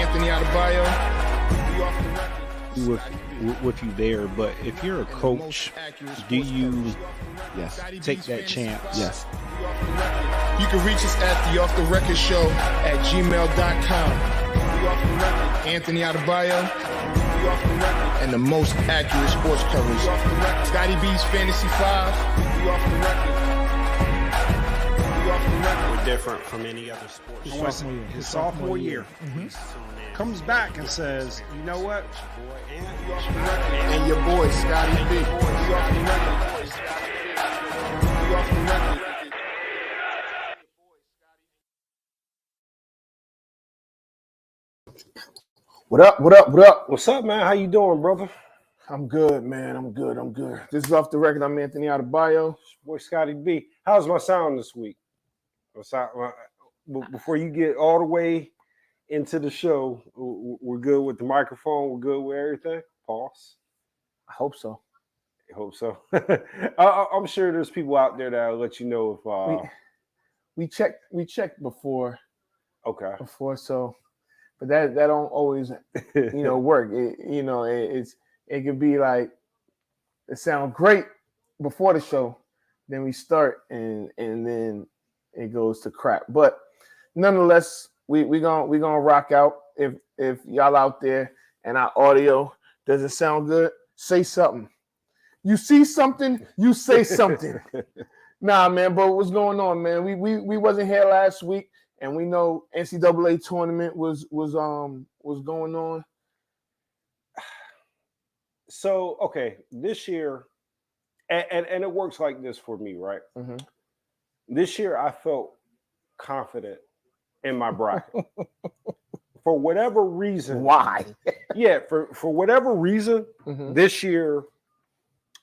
Anthony Adebayo. We off the record. With you there, but if you're a coach, do you take that chance? Yes. You can reach us at the Off the Record Show at gmail.com. Anthony Adebayo and the most accurate sports coverage. Scotty B's Fantasy 5. We're different from any other sport. His sophomore year. Comes back and says, you know what? And your boy, Scotty B. We off the record. We off the record. What up? What up? What up? What's up, man? How you doing, brother? I'm good, man. I'm good. This is Off the Record. I'm Anthony Adebayo. Boy, Scotty B. How's my sound this week? Before you get all the way into the show, we're good with the microphone. We're good with everything. Pause. I hope so. I hope so. I'm sure there's people out there that'll let you know if we checked before. Okay. Before, so, but that don't always work. It could be like it sounds great before the show, then we start and then it goes to crap. But nonetheless, we gonna rock out. If y'all out there and our audio doesn't sound good, say something. You see something, you say something. Nah, man, but what's going on, man? We wasn't here last week, and we know NCAA tournament was going on. So, okay, this year, and it works like this for me, right? Mm-hmm. This year, I felt confident in my bracket. For whatever reason. Why? For whatever reason, mm-hmm. This year,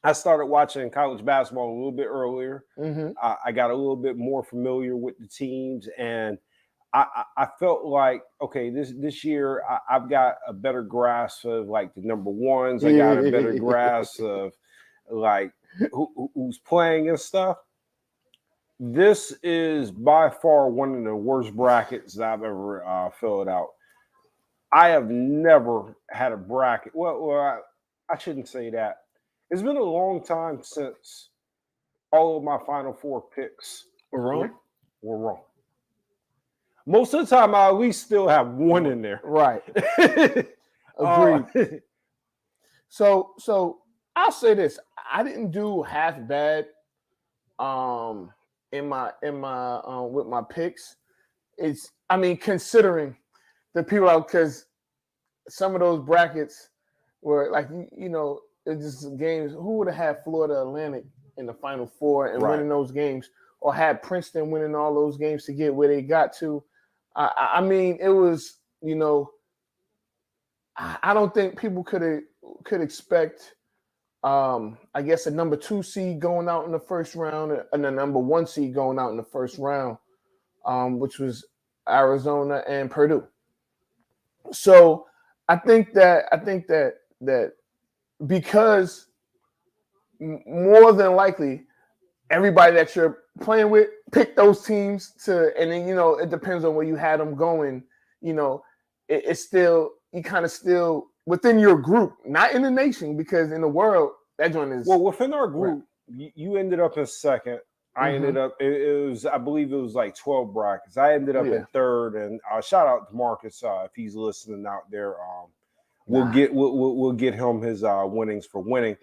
I started watching college basketball a little bit earlier. Mm-hmm. I got a little bit more familiar with the teams, and I felt like, okay, this year I've got a better grasp of like the number ones. I got a better grasp of like who's playing and stuff. This is by far one of the worst brackets that I've ever filled out. I have never had a bracket. Well, I shouldn't say that. It's been a long time since all of my Final Four picks were wrong. Most of the time, I at least still have one in there. Right. Agreed. So I'll say this: I didn't do half bad. In my with my picks, considering the people out, because some of those brackets were like it's just games. Who would have had Florida Atlantic in the Final Four and winning those games, or had Princeton winning all those games to get where they got to? It was, I don't think people could expect, I guess, a number 2 seed going out in the first round and a number 1 seed going out in the first round, which was Arizona and Purdue. So I think that because more than likely everybody that you're playing with pick those teams and then it depends on where you had them going. It's still still within your group, not in the nation, because in the world that joint is within our group. You ended up in second. I ended up. It was, I believe, it was like 12 brackets. I ended up in third, and shout out to Marcus if he's listening out there. We'll get him his winnings for winning.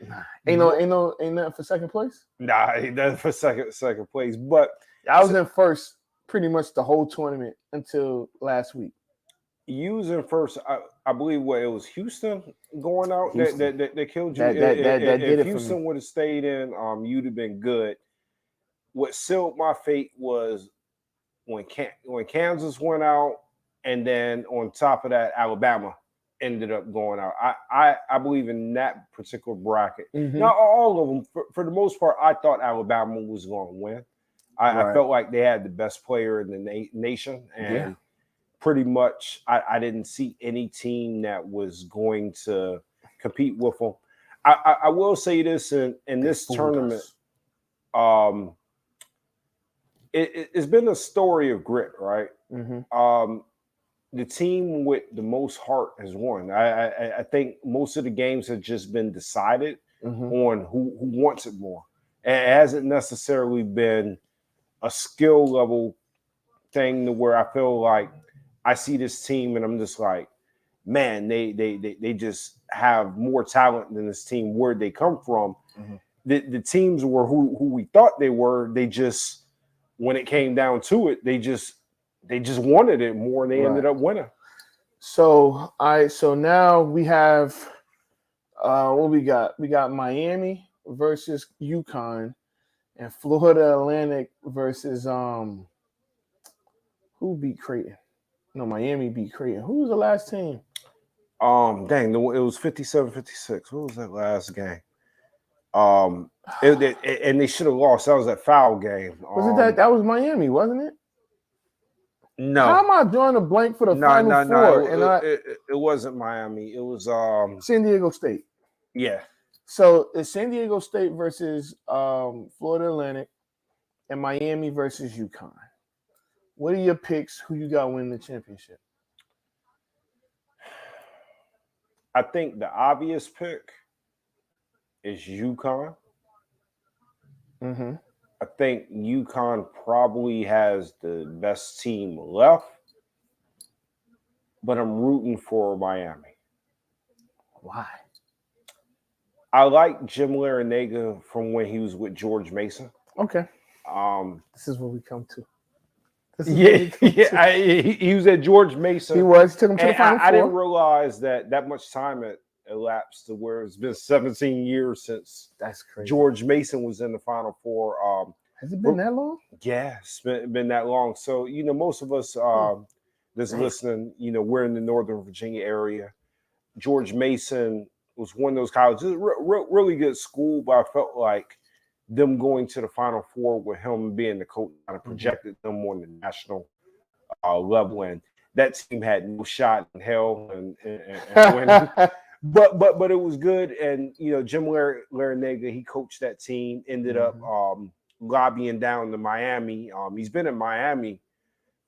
Ain't nothing for second place. Nah, that's for second place. But I was in first pretty much the whole tournament until last week. You was in first. I believe it was Houston going out that killed you. If Houston would have stayed in, you'd have been good. What sealed my fate was when Kansas went out, and then on top of that, Alabama ended up going out. I believe in that particular bracket. Mm-hmm. Not all of them. For the most part, I thought Alabama was going to win. I felt like they had the best player in the nation, and pretty much I didn't see any team that was going to compete with them. I will say this in this tournament. It's been a story of grit, right? Mm-hmm. the team with the most heart has won. I think most of the games have just been decided on who wants it more. And it hasn't necessarily been a skill level thing to where I feel like I see this team and I'm just like, man, they just have more talent than this team. Where'd they come from? The teams were who we thought they were. They just, when it came down to it, they just wanted it more, and they ended up winning. So now we have what we got? We got Miami versus UConn, and Florida Atlantic versus who beat Creighton? No, Miami beat Creighton. Who was the last team? Dang, it was 57-56. What was that last game? And they should have lost. That was that foul game. Was it that was Miami, wasn't it? No. How am I drawing a blank for the Final Four? It wasn't Miami. It was San Diego State. Yeah. So it's San Diego State versus Florida Atlantic, and Miami versus UConn. What are your picks? Who you got winning the championship? I think the obvious pick is UConn. I think UConn probably has the best team left, but I'm rooting for Miami. Why? I like Jim Larinaga from when he was with George Mason. Okay. This is what we come to. He was at George Mason. He was. Took him to the Final Four. I didn't realize that much time had elapsed to where it's been 17 years since that's crazy. George Mason was in the Final Four. Has it been that long? Yeah, it's been that long. So, most of us that's listening, we're in the Northern Virginia area. George Mason was one of those colleges, really good school, but I felt like them going to the Final Four with him being the coach kind of projected them on the national level, and that team had no shot in hell and winning. But it was good, and Jim Larinaga, he coached that team, ended up lobbying down to Miami. He's been in Miami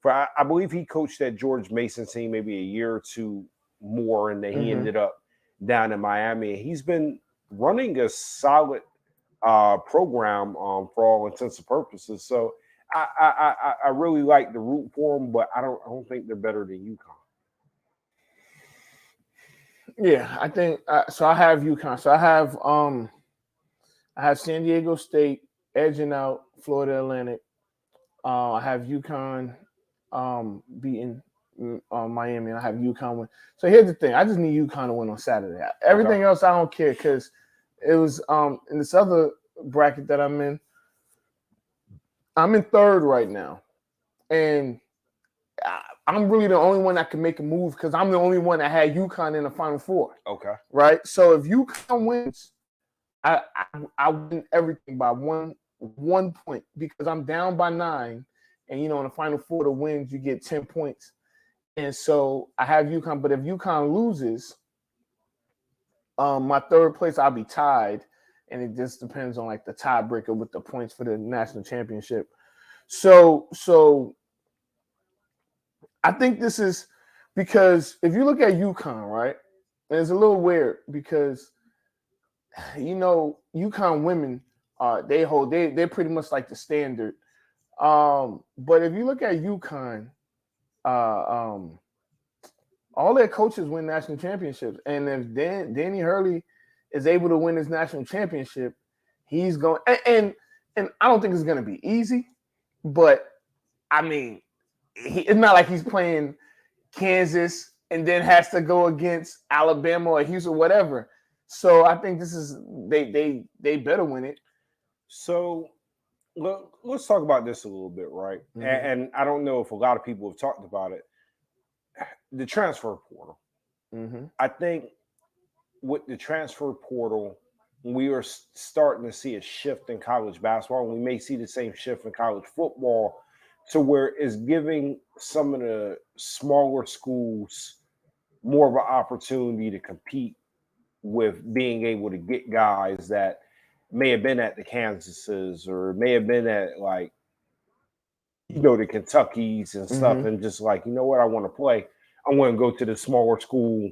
for I believe he coached that George Mason team maybe a year or two more, and then he ended up down in Miami. He's been running a solid program for all intents and purposes. So I really like the root for them, but I don't think they're better than UConn. Yeah, I think so. I have UConn. So I have San Diego State edging out Florida Atlantic. I have UConn beating Miami, and I have UConn win. So here's the thing: I just need UConn to win on Saturday. Everything else, I don't care because it was in this other bracket that I'm in. I'm in third right now, and I'm really the only one that can make a move because I'm the only one that had UConn in the Final Four. Okay. Right? So if UConn wins, I win everything by one point because I'm down by 9. And, in the Final Four, to wins, you get 10 points. And so I have UConn. But if UConn loses, my third place, I'll be tied. And it just depends on, the tiebreaker with the points for the national championship. So I think this is because if you look at UConn, right, and it's a little weird because, UConn women, they're pretty much like the standard. But if you look at UConn, all their coaches win national championships. And if Danny Hurley is able to win his national championship, he's going and I don't think it's going to be easy, but I mean, it's not like he's playing Kansas and then has to go against Alabama or Houston or whatever. So I think this is they better win it. So let's talk about this a little bit, right? And I don't know if a lot of people have talked about it. The transfer portal. I think with the transfer portal, we are starting to see a shift in college basketball. We may see the same shift in college football to where it's giving some of the smaller schools more of an opportunity to compete with being able to get guys that may have been at the Kansases or may have been at the Kentuckys and stuff, and just I want to play. I want to go to the smaller school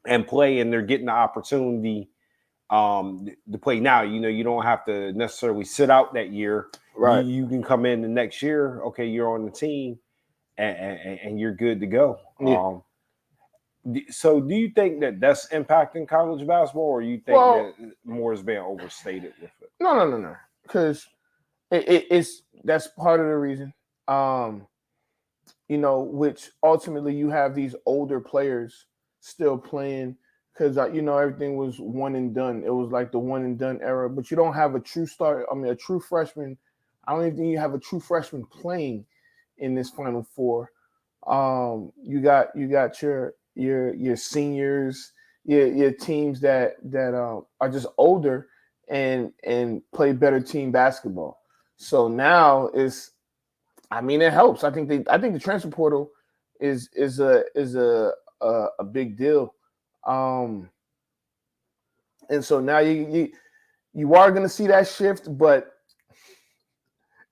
and play, and they're getting the opportunity to play now. You know, you don't have to necessarily sit out that year. Right. You can come in the next year. Okay, you're on the team, and you're good to go. Yeah. So do you think that that's impacting college basketball, or you think that more is being overstated with it? No. Because it's that's part of the reason. You know, which ultimately you have these older players still playing because you know everything was one and done. It was like the one and done era, but you don't have a true start. I mean, a true freshman. I don't even think you have a true freshman playing in this Final Four. You got your seniors, your teams that are just older and play better team basketball. So now it helps. I think the transfer portal is a big deal. And so now you are going to see that shift, but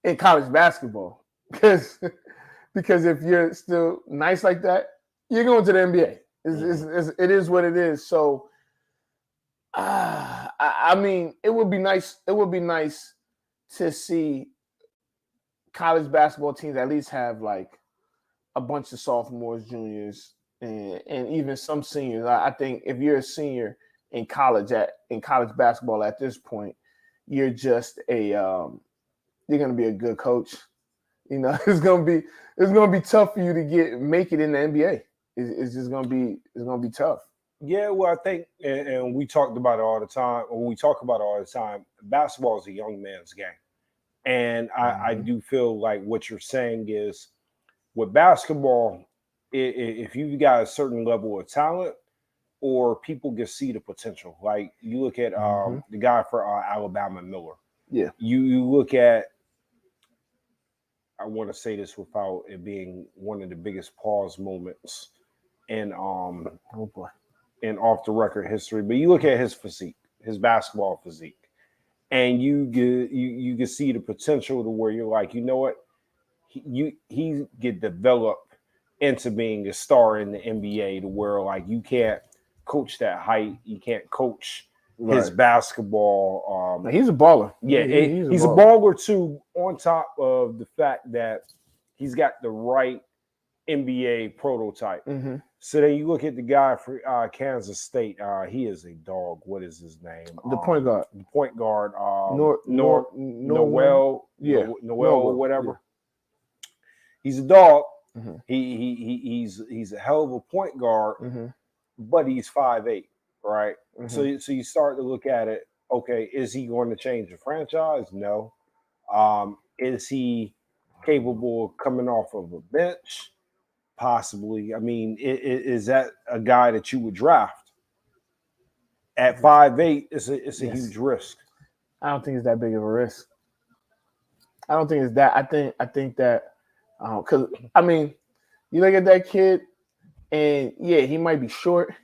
in college basketball, because if you're still nice like that, you're going to the NBA. It is what it is. So, I mean, it would be nice. It would be nice to see college basketball teams at least have like a bunch of sophomores, juniors, and even some seniors. I think if you're a senior in college basketball at this point, you're just you're going to be a good coach. You know, it's going to be tough for you to make it in the NBA. It's going to be tough. Yeah, well, I think, and we talked about it all the time, or we talk about it all the time, basketball is a young man's game. And I do feel like what you're saying is with basketball, if you've got a certain level of talent or people can see the potential, like you look at the guy for Alabama, Miller. Yeah. You look at, I want to say this without it being one of the biggest pause moments in in off the record history, but you look at his physique, his basketball physique, and you can see the potential to where you're like, you know what, he get developed into being a star in the NBA to where like you can't coach that height, you can't coach his basketball. He's a baller. Yeah, he's a baller too. On top of the fact that he's got the right NBA prototype. Mm-hmm. So then you look at the guy for Kansas State. He is a dog. What is his name? The point guard. The point guard. Noel. Yeah, Noel or whatever. Yeah. He's a dog. Mm-hmm. He's a hell of a point guard, mm-hmm. but he's 5'8", right? Mm-hmm. So you start to look at it. Okay, is he going to change the franchise? No. Is he capable of coming off of a bench? Possibly. I mean, is that a guy that you would draft at 5'8"? It's a huge risk. I don't think it's that big of a risk. I don't think it's that. I think that because I mean, you look at that kid, and yeah, he might be short,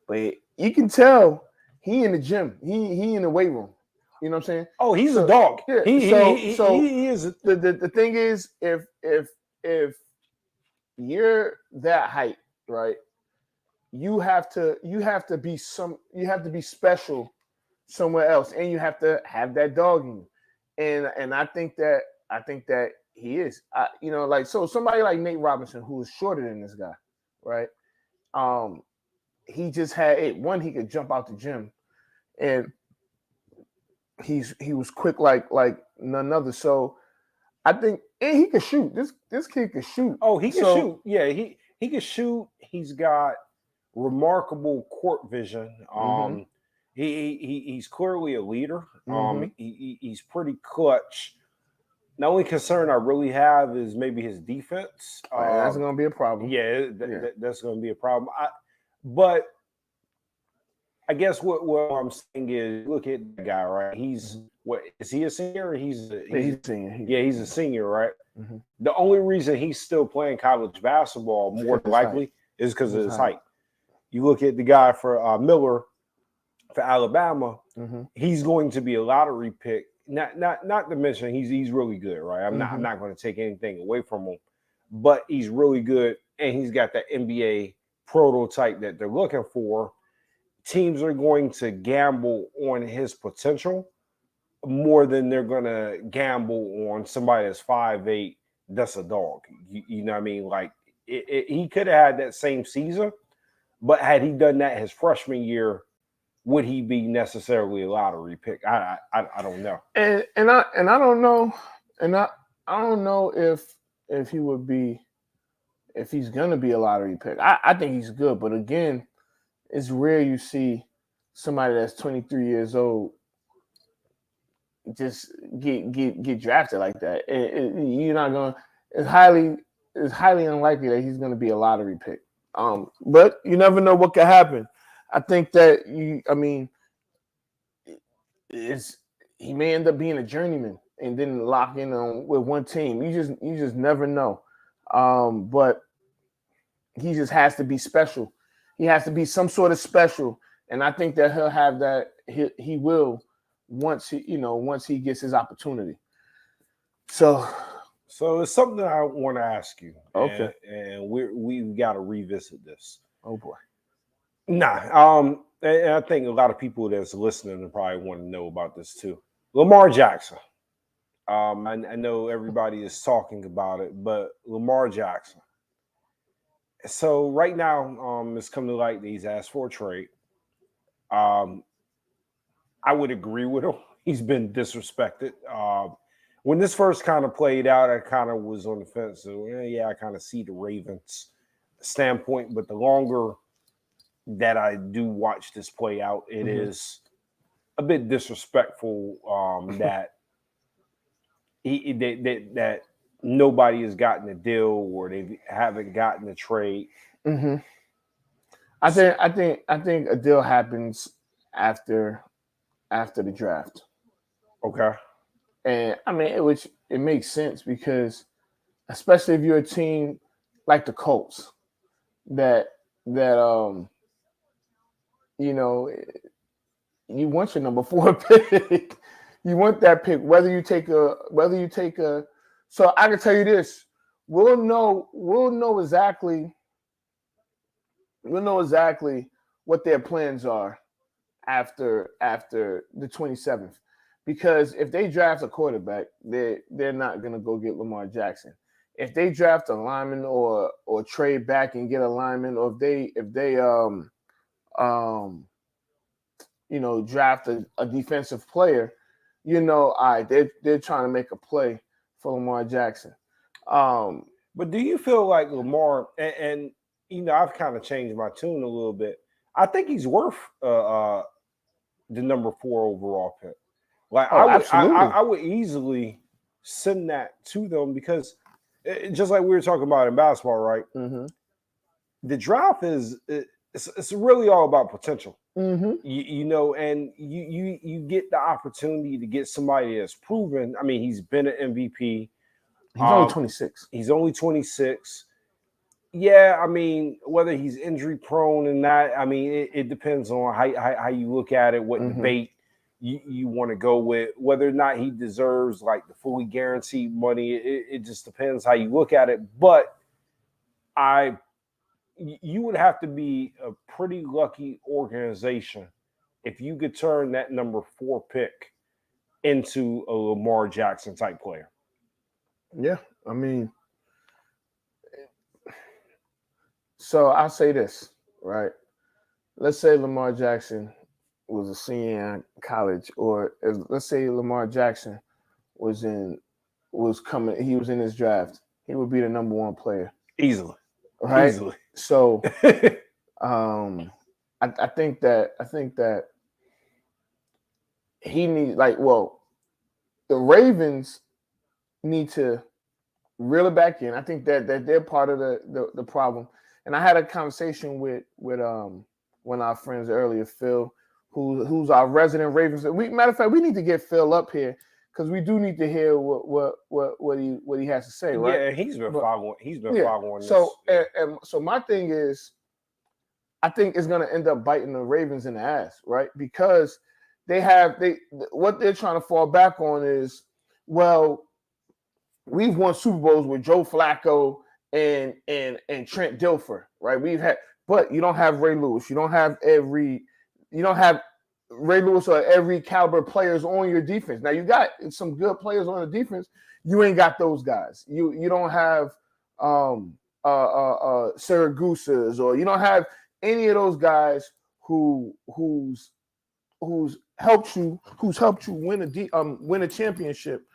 but you can tell he in the gym. He in the weight room. You know what I'm saying? Oh, he's a dog. Yeah. He is. The thing is, if you're that height, right? You have to be special somewhere else, and you have to have that dog in you. And I think that he is. You know, like so somebody like Nate Robinson, who is shorter than this guy, right? He just had one. He could jump out the gym, and he was quick like none other. So I think, and he can shoot. This kid can shoot. Oh, he can shoot. Yeah, he can shoot. He's got remarkable court vision. He's clearly a leader. He's pretty clutch. The only concern I really have is maybe his defense. That's going to be a problem. Yeah, that's going to be a problem. But I guess what I'm saying is, look at the guy, right? What is he a senior? He's a senior. He's a senior, right? Mm-hmm. The only reason he's still playing college basketball more likely is because of his height. You look at the guy for Miller for Alabama. Mm-hmm. He's going to be a lottery pick. Not to mention he's really good, right? I'm not going to take anything away from him, but he's really good and he's got that NBA prototype that they're looking for, teams are going to gamble on his potential more than they're going to gamble on somebody that's 5'8", that's a dog. You know what I mean? Like, he could have had that same season, but had he done that his freshman year, would he be necessarily a lottery pick? I don't know. And I don't know, and I don't know if he would be, if he's gonna be a lottery pick. I think he's good, but again, it's rare you see somebody that's 23 years old just get drafted like that. You're not gonna. It's highly unlikely that he's gonna be a lottery pick. But you never know what could happen. I think that he may end up being a journeyman and then lock in on with one team. You just never know. But he just has to be special. He has to be some sort of special, and I think that he'll have that. He will once he gets his opportunity. So it's something I want to ask you. Okay, and we've got to revisit this. Oh boy. Nah. And I think a lot of people that's listening probably want to know about this too. Lamar Jackson. I know everybody is talking about it, but Lamar Jackson. So right now, it's come to light that he's asked for a trade. I would agree with him. He's been disrespected. When this first kind of played out, I kind of was on the fence. So I kind of see the Ravens standpoint, but the longer that I do watch this play out, it is a bit disrespectful that that nobody has gotten a deal or they haven't gotten a trade. Mm-hmm. I think a deal happens after the draft. Okay. And I mean, it makes sense because, especially if you're a team like the Colts, that you want your number 4 pick. You want that pick, whether you take a. So I can tell you this: we'll know exactly what their plans are after the 27th. Because if they draft a quarterback, they're not gonna go get Lamar Jackson. If they draft a lineman or trade back and get a lineman, or if they draft a defensive player, all right, they're trying to make a play for Lamar Jackson. But do you feel like Lamar and I've kind of changed my tune a little bit. I think he's worth the number 4 overall pick. Like I would easily send that to them because just like we were talking about in basketball, right? Mm-hmm. The draft it's really all about potential. Mm-hmm. And you get the opportunity to get somebody that's proven. I mean, he's been an MVP. He's only 26. He's only 26. Yeah, I mean, whether he's injury prone and not, I mean, it depends on how you look at it, what debate you want to go with, whether or not he deserves like the fully guaranteed money. It just depends how you look at it. But you would have to be a pretty lucky organization if you could turn that number 4 pick into a Lamar Jackson type player. Yeah, I mean, so I'll say this, right? Let's say Lamar Jackson was a senior in college, or let's say Lamar Jackson was in his draft. He would be the number 1 player. Easily. Right? Easily. So I think that he needs the Ravens need to reel it back in. I think that they're part of the problem. And I had a conversation with one of our friends earlier, Phil, who's our resident Ravens. Matter of fact, we need to get Phil up here because we do need to hear what he has to say, right? Yeah, he's been following this. So and so my thing is, I think it's going to end up biting the Ravens in the ass, right? Because what they're trying to fall back on is, well, we've won Super Bowls with Joe Flacco and Trent Dilfer, right? But you don't have Ray Lewis. You don't have Ray Lewis or every caliber players on your defense. Now you got some good players on the defense. You ain't got those guys. You don't have Syracusas, or you don't have any of those guys who's helped you win a championship.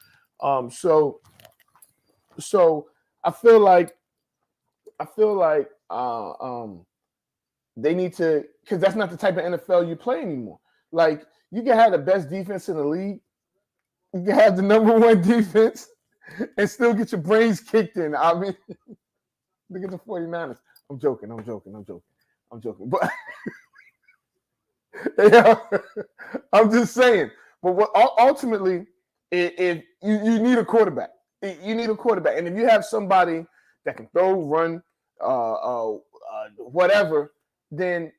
So I feel like they need to, because that's not the type of NFL you play anymore. Like, you can have the best defense in the league, you can have the number one defense, and still get your brains kicked in. I mean, look at the 49ers. I'm joking. But yeah, I'm just saying. But what ultimately, if you need a quarterback, you need a quarterback, and if you have somebody that can throw, run, whatever, then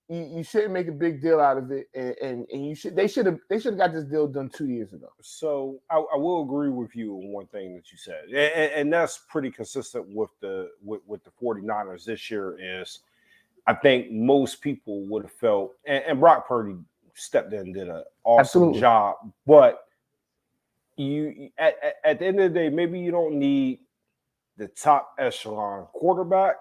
you shouldn't make a big deal out of it. And they should have got this deal done 2 years ago. So I will agree with you on one thing that you said, and that's pretty consistent with the 49ers this year. Is I think most people would have felt, and Brock Purdy stepped in and did an awesome job, but you at the end of the day, maybe you don't need the top echelon quarterback,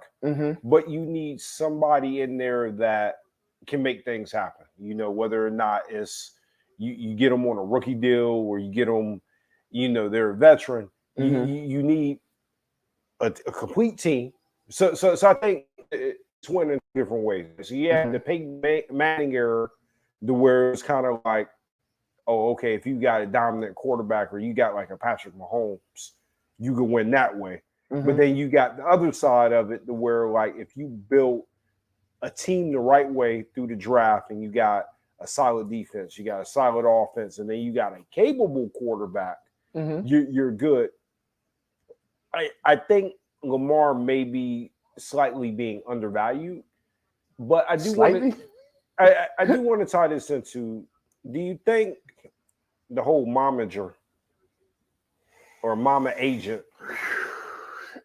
but you need somebody in there that can make things happen. You know, whether or not it's you get them on a rookie deal or you get them, you know, they're a veteran. You need a complete team. So I think it's went in different ways. So the Peyton Manning era, to where it's kind of like, oh, okay, if you got a dominant quarterback or you got like a Patrick Mahomes, you can win that way. But then you got the other side of it, to where like if you build a team the right way through the draft, and you got a solid defense, you got a solid offense, and then you got a capable quarterback, you're good. I think Lamar may be slightly being undervalued, but I do want to tie this into, do you think the whole momager or mama agent,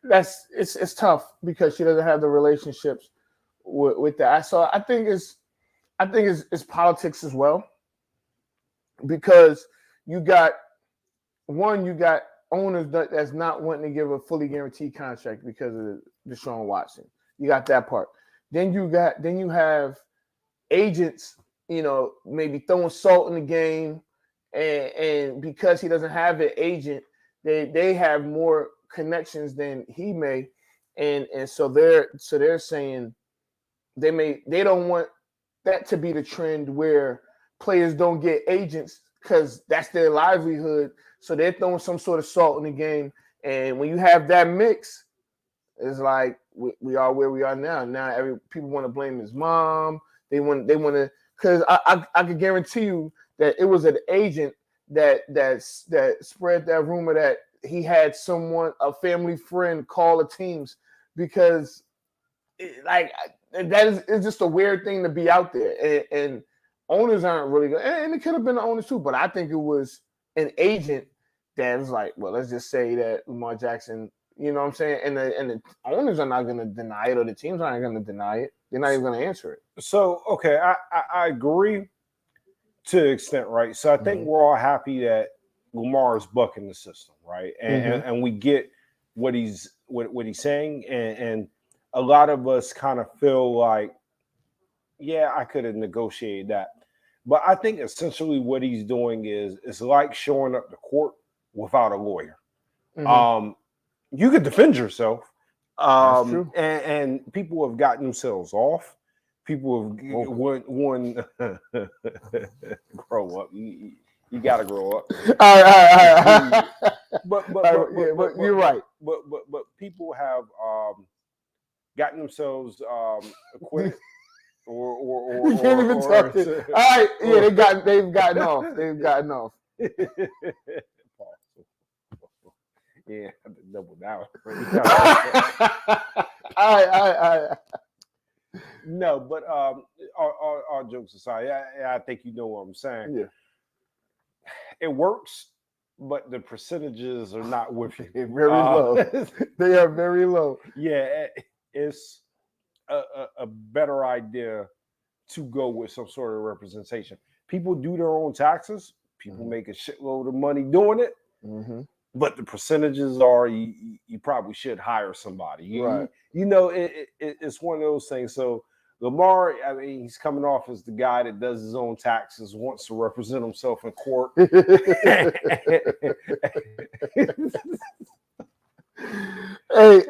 it's tough because she doesn't have the relationships with that. So I think it's politics as well, because you got owners that's not wanting to give a fully guaranteed contract because of Deshaun Watson. You got that part. Then you have agents, you know, maybe throwing salt in the game, and because he doesn't have an agent, they have more connections than he may, and so they're saying they don't want that to be the trend where players don't get agents because that's their livelihood. So they're throwing some sort of salt in the game, and when you have that mix, it's like we are where we are now. Now people want to blame his mom. They want to, because I could guarantee you that it was an agent that spread that rumor that he had a family friend, call the teams, because it's just a weird thing to be out there, and owners aren't really good, and it could have been the owners too, but I think it was an agent that was like, well, let's just say that Lamar Jackson, you know what I'm saying, and the owners are not going to deny it, or the teams aren't going to deny it. They're not even going to answer it. So okay, I agree to an extent, right? So I think we're all happy that Lamar is bucking the system, right? And we get what he's saying, and a lot of us kind of feel like, yeah, I could have negotiated that. But I think essentially what he's doing is like showing up to court without a lawyer. You could defend yourself. That's true. And people have gotten themselves off. People have won grow up. You got to grow up. All right. But you're right. But people have gotten themselves acquitted. Or you can't even talk to. All right, yeah, they've gotten off. They've gotten off. Yeah, double down. All right. No, but all jokes aside, I think you know what I'm saying. Yeah, it works but the percentages are not with you. Very low. They are very low. Yeah, it's a better idea to go with some sort of representation. People do their own taxes. People make a shitload of money doing it. But the percentages are you probably should hire somebody. Right. It's one of those things. So Lamar, I mean, he's coming off as the guy that does his own taxes, wants to represent himself in court. Hey,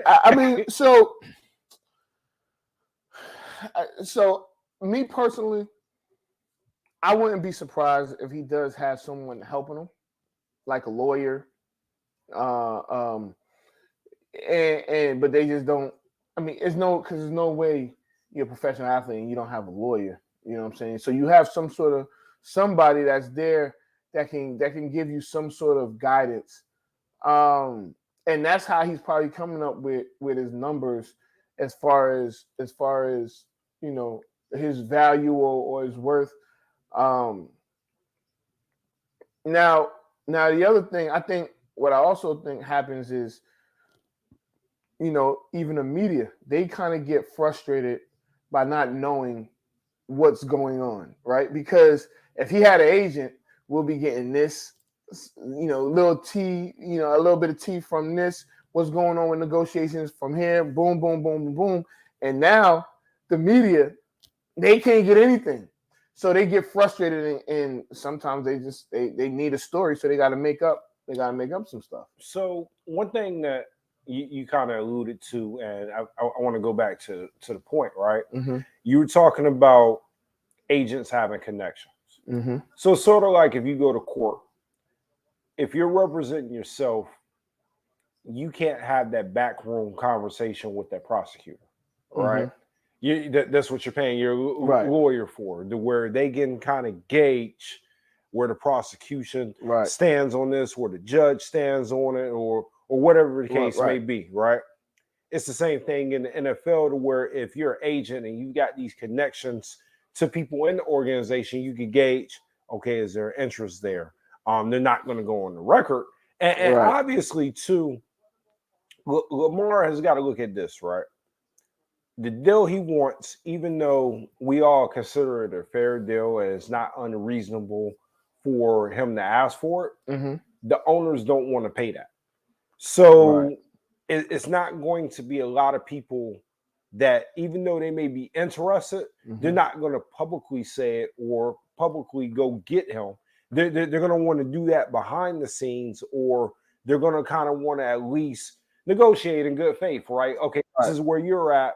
I mean, so me personally, I wouldn't be surprised if he does have someone helping him, like a lawyer. But they just don't. I mean, there's no way you're a professional athlete and you don't have a lawyer. You know what I'm saying? So you have somebody that's there that can give you some sort of guidance. And that's how he's probably coming up with his numbers as far as his value or his worth. Now the other thing, I think what I also think happens is, even the media, they kind of get frustrated by not knowing what's going on, right? Because if he had an agent, we'll be getting this, little tea, a little bit of tea from this, what's going on with negotiations from here, boom, boom, boom, boom, boom. And now the media, they can't get anything. So they get frustrated and sometimes they need a story, so they got to make up some stuff. So one thing that you kind of alluded to, and I want to go back to the point, right? You were talking about agents having connections. So sort of like if you go to court, if you're representing yourself, you can't have that backroom conversation with that prosecutor, right? That's what you're paying your lawyer for, to where they can kind of gauge where the prosecution stands on this, where the judge stands on it, or whatever the case may be, right? It's the same thing in the NFL, to where if you're an agent and you got these connections to people in the organization, you can gauge, okay, is there interest there? They're not going to go on the record. And obviously, too, Lamar has got to look at this, right? The deal he wants, even though we all consider it a fair deal and it's not unreasonable for him to ask for it, the owners don't want to pay that. So it's not going to be a lot of people that, even though they may be interested, they're not going to publicly say it or publicly go get him. They're going to want to do that behind the scenes, or they're going to kind of want to at least negotiate in good faith, right? Okay, this is where you're at.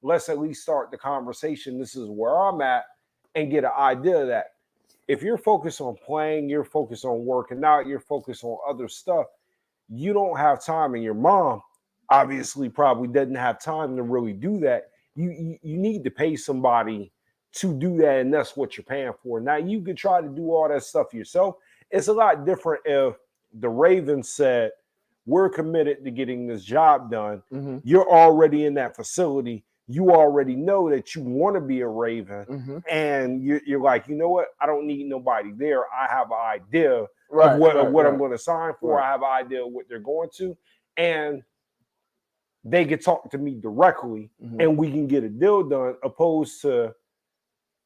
Let's at least start the conversation. This is where I'm at, and get an idea of that. If you're focused on playing, you're focused on working out, you're focused on other stuff, you don't have time, and your mom obviously probably doesn't have time to really do that. You need to pay somebody to do that, and that's what you're paying for. Now, you could try to do all that stuff yourself. It's a lot different if the Ravens said, we're committed to getting this job done. You're already in that facility. You already know that you want to be a Raven, and you're like, you know what? I don't need nobody there. I have an idea of what I'm going to sign for. I have an idea of what they're going to, and they can talk to me directly, and we can get a deal done, opposed to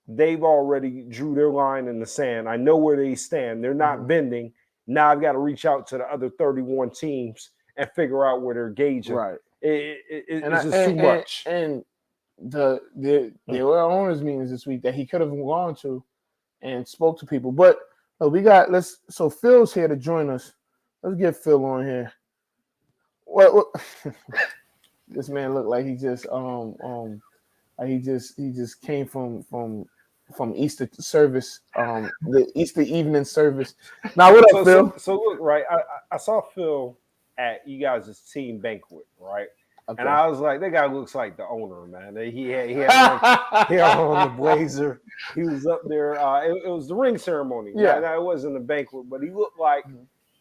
they've already drew their line in the sand. I know where they stand. They're not bending. Now I've got to reach out to the other 31 teams and figure out where they're gauging. It's just too much. And there were owners meetings this week that he could have gone to and spoke to people. But so Phil's here to join us. Let's get Phil on here. What this man looked like he just he just came from Easter service, the Easter evening service. Now, what up, Phil? So look, right, I saw Phil at you guys' team banquet, right? Okay. And I was like, that guy looks like the owner, man. He had on the blazer. He was up there. It was the ring ceremony. Yeah, it wasn't a banquet, but he looked like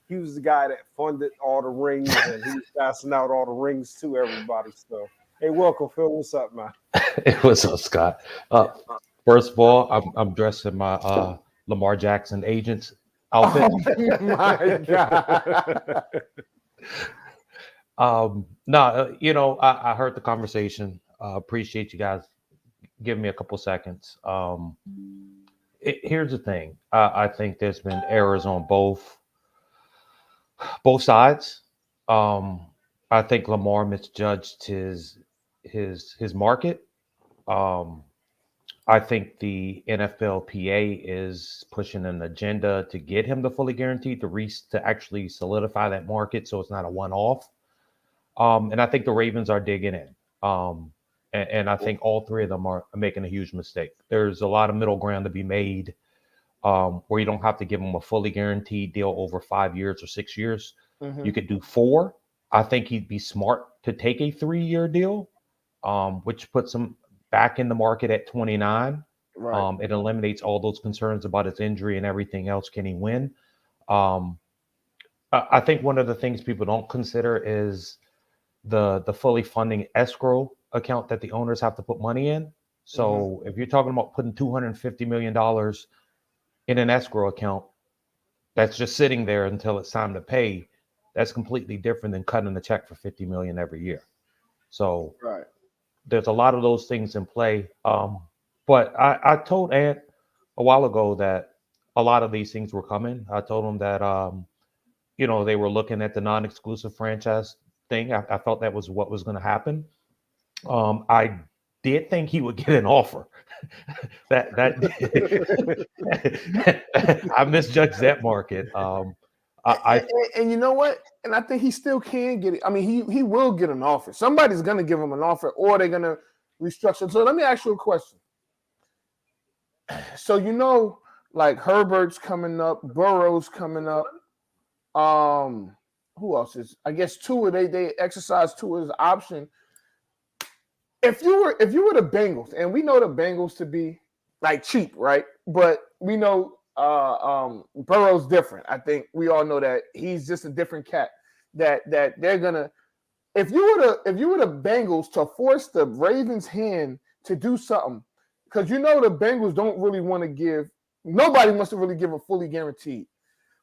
he was the guy that funded all the rings, and he was passing out all the rings to everybody. So, hey, welcome, Phil. What's up, man? What's up, Scott? First of all, I'm dressed in my Lamar Jackson agent's outfit. Oh my God. No, I heard the conversation. Appreciate you guys giving me a couple seconds. Here's the thing. I think there's been errors on both sides. I think Lamar misjudged his market. I think the NFLPA is pushing an agenda to get him the fully guaranteed to actually solidify that market, so it's not a one-off. And I think the Ravens are digging in. And I think all three of them are making a huge mistake. There's a lot of middle ground to be made, where you don't have to give him a fully guaranteed deal over 5 years or 6 years. Mhm. You could do 4. I think he'd be smart to take a 3-year deal, which puts him back in the market at 29. Right. It eliminates all those concerns about his injury and everything else. Can he win? I think one of the things people don't consider is the fully funding escrow account that the owners have to put money in. So if you're talking about putting $250 million in an escrow account that's just sitting there until it's time to pay, that's completely different than cutting a check for $50 million every year. So Right. there's a lot of those things in play. But I told Ant a while ago that a lot of these things were coming. I told him that they were looking at the non-exclusive franchise thing. I felt that was what was going to happen. I did think he would get an offer. that I misjudged that market. And you know what? And I think he still can get it. I mean, he will get an offer. Somebody's going to give him an offer, or they're going to restructure. So let me ask you a question. So like Herbert's coming up, Burrow's coming up. Who else is? I guess Tua. They exercise Tua's option. If you were the Bengals, and we know the Bengals to be like cheap, right? But we know Burrow's different. I think we all know that he's just a different cat. That they're gonna. If you were the Bengals to force the Ravens' hand to do something, because the Bengals don't really want to give. Nobody wants to really give a fully guaranteed.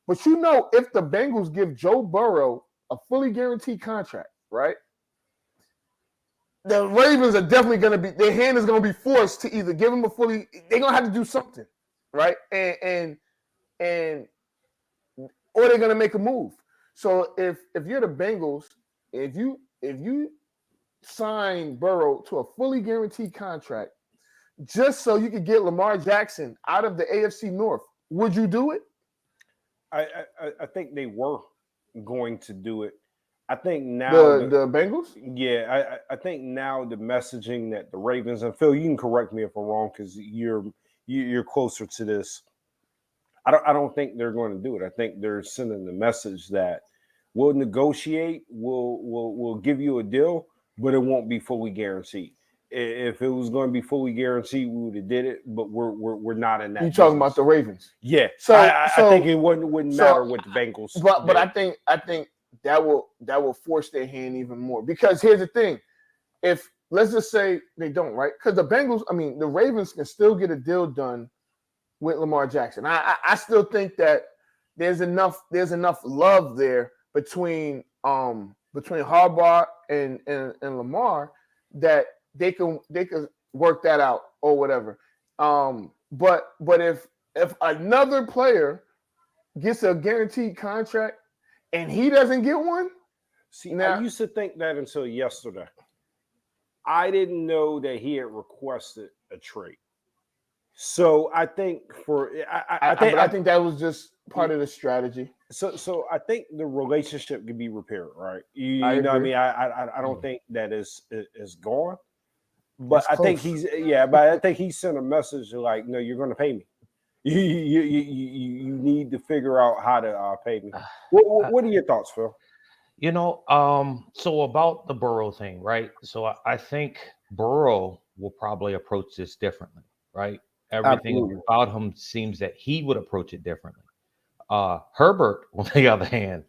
But if the Bengals give Joe Burrow a fully guaranteed contract, right? The Ravens are definitely going to be, their hand is going to be forced to either give him a fully, they're going to have to do something, right? And or they're going to make a move. So if you're the Bengals, if you sign Burrow to a fully guaranteed contract just so you could get Lamar Jackson out of the AFC North, would you do it? I think they were going to do it. I think now the Bengals. Yeah, I think now the messaging that the Ravens, and Phil, you can correct me if I'm wrong because you're closer to this. I don't think they're going to do it. I think they're sending the message that we'll negotiate, we'll give you a deal, but it won't be fully guaranteed. If it was going to be fully guaranteed, we would have did it. But we're not in that. You talking about the Ravens? Yeah. So I think it wouldn't matter what the Bengals. But I think that will force their hand even more, because here's the thing: if let's just say they don't, right? Because the Ravens can still get a deal done with Lamar Jackson. I still think that there's enough love there between Harbaugh and Lamar that they can work that out or whatever. But if another player gets a guaranteed contract and he doesn't get one, I used to think that until yesterday. I didn't know that he had requested a trade. So I think I think that was just part of the strategy. So I think the relationship can be repaired, right? You know agree. what I mean? I don't think that is gone. But It's I think close. he sent a message like, no, you're going to pay me. You need to figure out how to pay me. What are your thoughts, Phil? So about the Burrow thing, right? So I think Burrow will probably approach this differently, right? Everything Absolutely. about him seems that he would approach it differently. Herbert, on the other hand,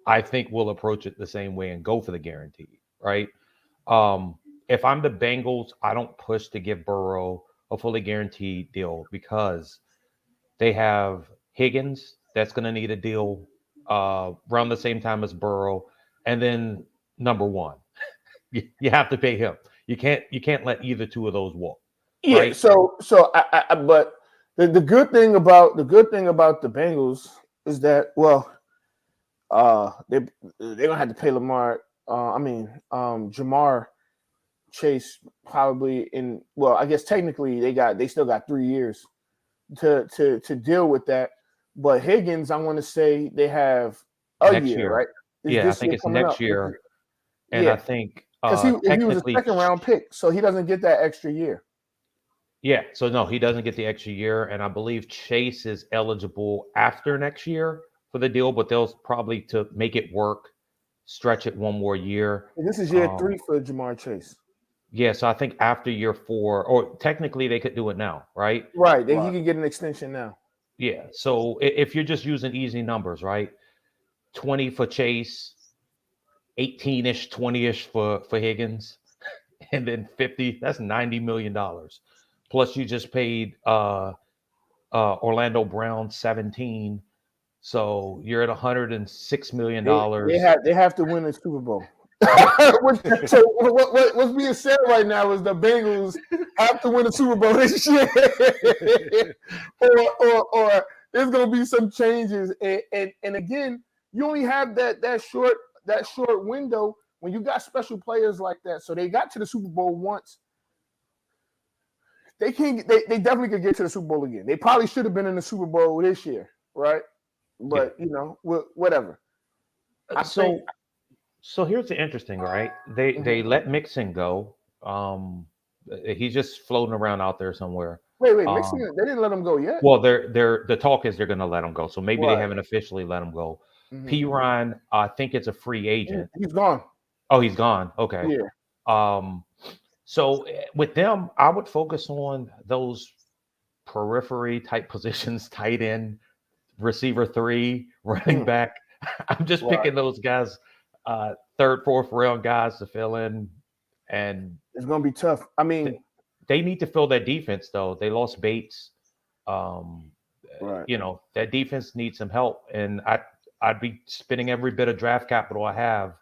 I think will approach it the same way and go for the guarantee, right? If I'm the Bengals, I don't push to give Burrow a fully guaranteed deal because they have Higgins, that's going to need a deal around the same time as Burrow, and then number one, you have to pay him. You can't let either two of those walk. Yeah. Right? So but the good thing about the Bengals is that they're gonna have to pay Lamar. Jamar Chase probably I guess technically they still got 3 years to deal with that. But Higgins, I want to say they have a Next year, year. right? Yeah, I think it's next year. And I think because he was a technically second round pick, so he doesn't get that extra year. Yeah, so no, he doesn't get the extra year, and I believe Chase is eligible after next year for the deal, but they'll probably to make it work, stretch it one more year. And this is year 3 for Jamar Chase. Yeah, so I think after year 4, or technically they could do it now, right? Right, he can get an extension now. Yeah, so if you're just using easy numbers, right? 20 for Chase, 18-ish, 20-ish for Higgins, and then 50, that's $90 million. Plus you just paid Orlando Brown 17, so you're at $106 million. They have to win a Super Bowl. So what's being said right now is the Bengals have to win a Super Bowl this year, or there's going to be some changes. And again, you only have that short window when you got special players like that. So they got to the Super Bowl once. They definitely could get to the Super Bowl again. They probably should have been in the Super Bowl this year, right? But whatever. So here's the interesting, right? They let Mixon go. He's just floating around out there somewhere. Wait, Mixon, they didn't let him go yet. Well, the talk is they're going to let him go. So maybe they haven't officially let him go. Mm-hmm. Piron, I think it's a free agent. He's gone. Oh, he's gone. Okay. Yeah. So with them, I would focus on those periphery type positions: tight end, receiver 3, running back. I'm just picking those guys, third, fourth round guys to fill in, and it's going to be tough. I mean, they need to fill that defense though. They lost Bates. That defense needs some help, and I'd be spending every bit of draft capital I have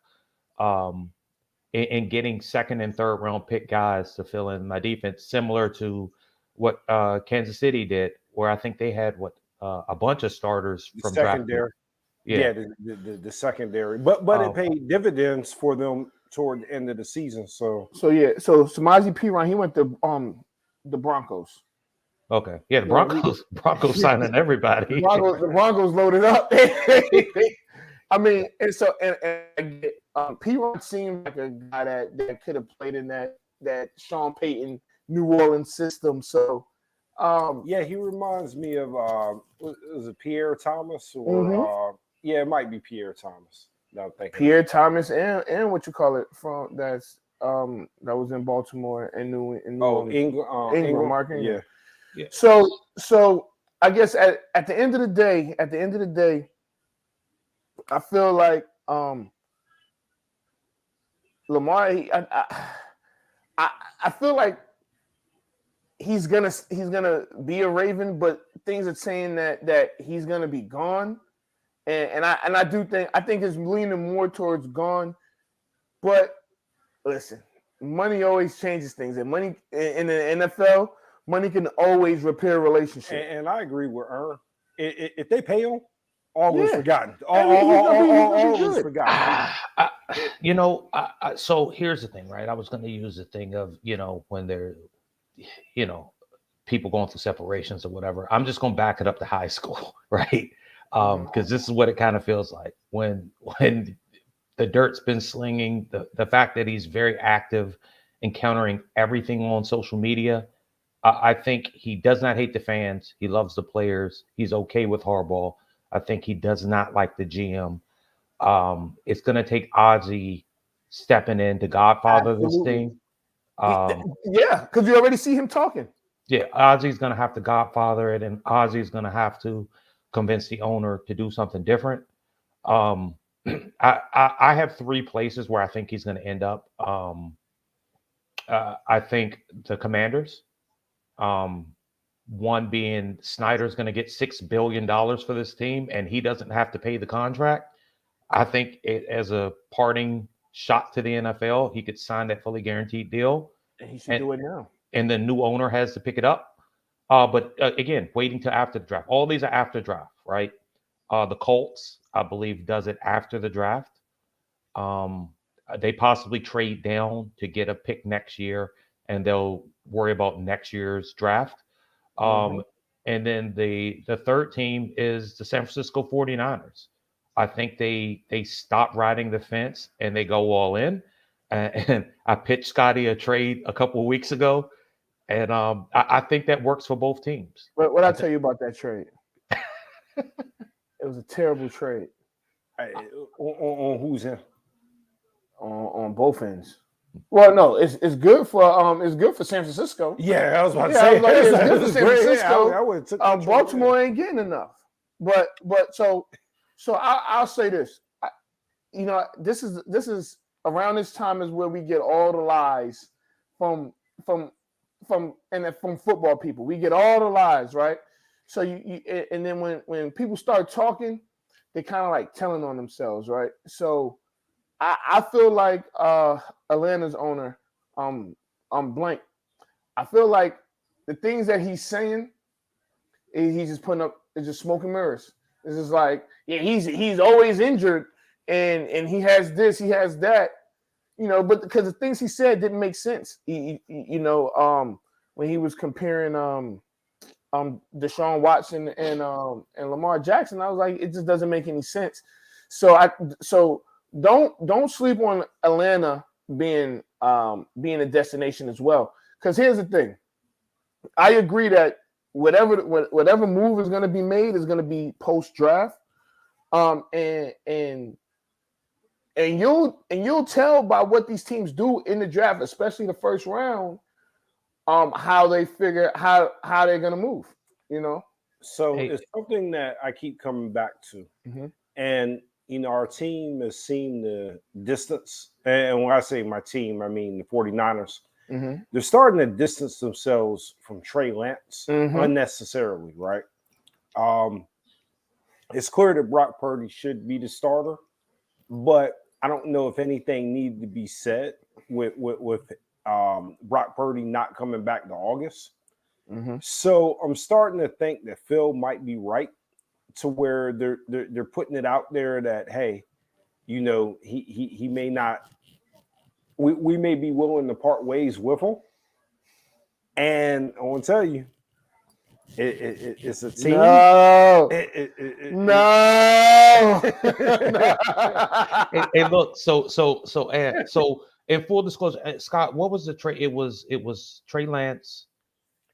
in getting second and third round pick guys to fill in my defense, similar to what Kansas City did, where I think they had a bunch of starters from secondary. The secondary, but it paid dividends for them toward the end of the season. So Samaje Perine, he went to the Broncos. Okay, yeah, the Broncos signing everybody. The Broncos loaded up. I mean, and Perine seemed like a guy that could have played in that Sean Payton New Orleans system. So, he reminds me of was it Pierre Thomas or it might be Pierre Thomas. Pierre Thomas and what you call it from that was in Baltimore and New Orleans. Ingram, Mark Ingram. Yeah. So I guess at the end of the day, I feel like Lamar. I feel like he's gonna be a Raven, but things are saying that he's gonna be gone, and I think it's leaning more towards gone. But listen, money always changes things, and money in the NFL, money can always repair relationships. And I agree with Ern. If they pay him, all was forgotten. All was forgotten. So here's the thing, right? I was going to use the thing of, when they're, people going through separations or whatever. I'm just going to back it up to high school, right? Because this is what it kind of feels like when the dirt's been slinging, the fact that he's very active, encountering everything on social media. I think he does not hate the fans. He loves the players. He's okay with Harbaugh. I think he does not like the GM. It's going to take Ozzie stepping in to Godfather this thing. Because you already see him talking. Yeah, Ozzie's going to have to Godfather it, and Ozzie's going to have to convince the owner to do something different. I have 3 places where I think he's going to end up. I think the Commanders, One being Snyder's going to get $6 billion for this team, and he doesn't have to pay the contract. I think as a parting shot to the NFL, he could sign that fully guaranteed deal. And he should do it now. And the new owner has to pick it up. But again, waiting till after the draft. All these are after draft, right? The Colts, I believe, does it after the draft. They possibly trade down to get a pick next year, and they'll worry about next year's draft. And then the third team is the San Francisco 49ers. I think they stop riding the fence and they go all in. And I pitched Scotty a trade a couple of weeks ago, and I think that works for both teams. But what I tell you about that trade? It was a terrible trade. On who's in? On both ends. Well, no, it's good for San Francisco. Yeah, I was about to say. It's good for San Francisco. I would've took that Baltimore ain't getting enough. But so I'll say this. This is around this time is where we get all the lies from football people. We get all the lies, right? So you and then when people start talking, they kind of like telling on themselves, right? So I feel like Atlanta's owner, blank. I feel like the things that he's saying, he's just putting up, it's just smoke and mirrors. It's just like, yeah, he's always injured, and he has this, he has that, but because the things he said didn't make sense. When he was comparing Deshaun Watson and Lamar Jackson, I was like, it just doesn't make any sense. So don't sleep on Atlanta being a destination as well. Because here's the thing, I agree that whatever move is going to be made is going to be post draft, and you'll tell by what these teams do in the draft, especially the first round, how they figure how they're going to move. So it's something that I keep coming back to, and our team has seen the distance. And when I say my team, I mean the 49ers. They're starting to distance themselves from Trey Lance unnecessarily, right? It's clear that Brock Purdy should be the starter, but I don't know if anything needed to be said with Brock Purdy not coming back to August. So I'm starting to think that Phil might be right, to where they're putting it out there that, hey, he may not. We may be willing to part ways with him, and I want to tell you, it's a team. No. Hey, look. So in full disclosure, Scott, what was the trade? It was Trey Lance,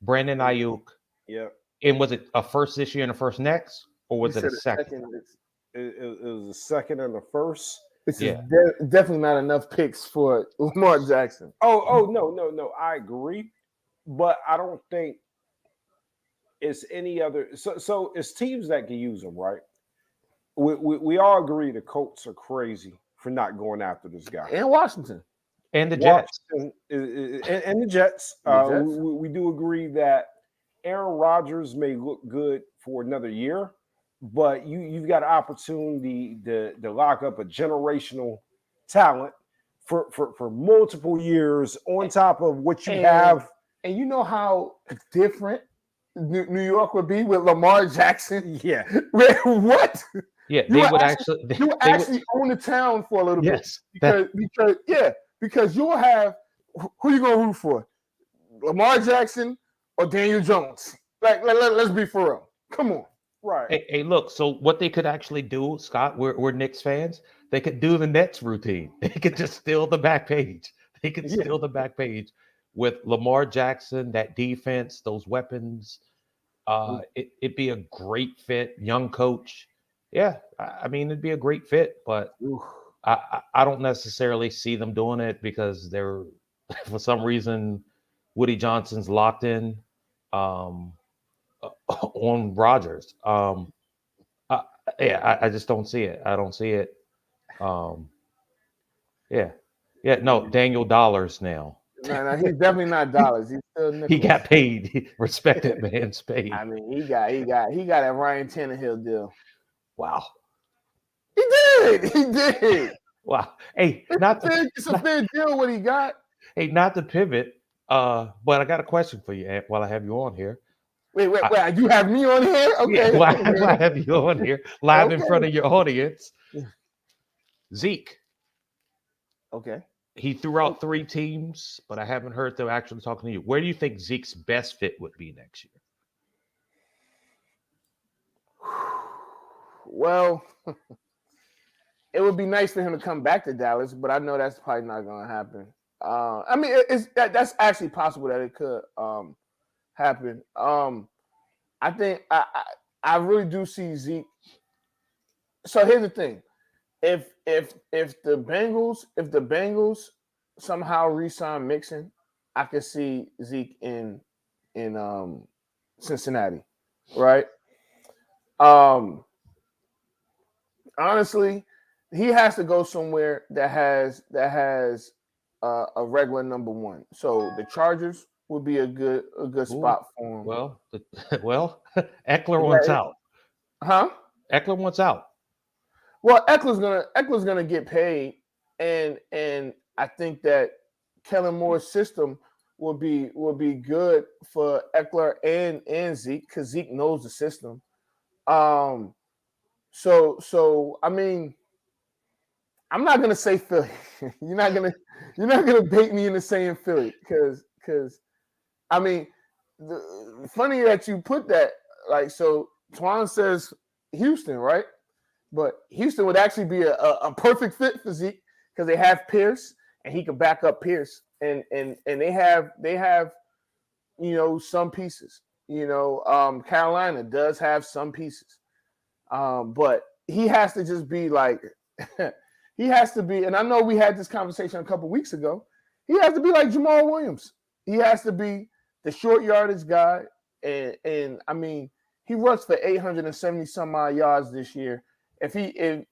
Brandon Ayuk. Yeah. And was it a first this year and a first next, or was it a second? It was a second and a first. This is definitely not enough picks for Lamar Jackson. Oh, no. I agree, but I don't think it's any other. So it's teams that can use them, right? We all agree the Colts are crazy for not going after this guy. And Washington. And the Jets. And the Jets. We do agree that Aaron Rodgers may look good for another year, but you've got an opportunity to lock up a generational talent for multiple years on top of what you have. And you know how different New York would be with Lamar Jackson? Yeah. What? Yeah, they would actually own the town for a little bit. Yes. Because you'll have, who you going to root for? Lamar Jackson or Daniel Jones? Like, let's be for real. Come on. Right. Hey, look, so what they could actually do, Scott, we're Knicks fans. They could do the Nets routine. They could just steal the back page. They could steal the back page with Lamar Jackson, that defense, those weapons. It'd be a great fit. Young coach. Yeah, I mean, it'd be a great fit, but I don't necessarily see them doing it because they're, for some reason, Woody Johnson's locked in on Rodgers. I just don't see it. I don't see it. No, Daniel Dollars now. No, he's definitely not dollars. He's still nickels. He got paid. Respect that man's paid. I mean, he got a Ryan Tannehill deal. Wow. He did. Wow. Hey, It's a fair deal what he got. Hey, not to pivot, but I got a question for you while I have you on here. Wait. You have me on here? Okay. Yeah, while I have you on here, live in front of your audience. Zeke. Okay. He threw out 3 teams, but I haven't heard them actually talking to you. Where do you think Zeke's best fit would be next year? Well, it would be nice for him to come back to Dallas, but I know that's probably not going to happen. I mean, that's actually possible that it could happen. I think I really do see Zeke. So here's the thing: if the Bengals somehow re-sign Mixon, I could see Zeke in Cincinnati, right? Honestly, he has to go somewhere that has a regular number one. So the Chargers would be a good spot for him. Well, Eckler wants out. Huh? Eckler wants out. Well, Eckler's gonna get paid, and I think that Kellen Moore's system will be good for Eckler and Zeke because Zeke knows the system. So I mean, I'm not gonna say Philly. You're not gonna bait me into saying Philly because I mean, funny that you put that. Like, so Twan says Houston, right? But Houston would actually be a perfect fit for Zeke because they have Pierce and he can back up Pierce, and they have some pieces. Carolina does have some pieces, but he has to just be like he has to be. And I know we had this conversation a couple weeks ago. He has to be like Jamal Williams. He has to be the short yardage guy, and I mean he rushed for 870 some odd yards this year. Put it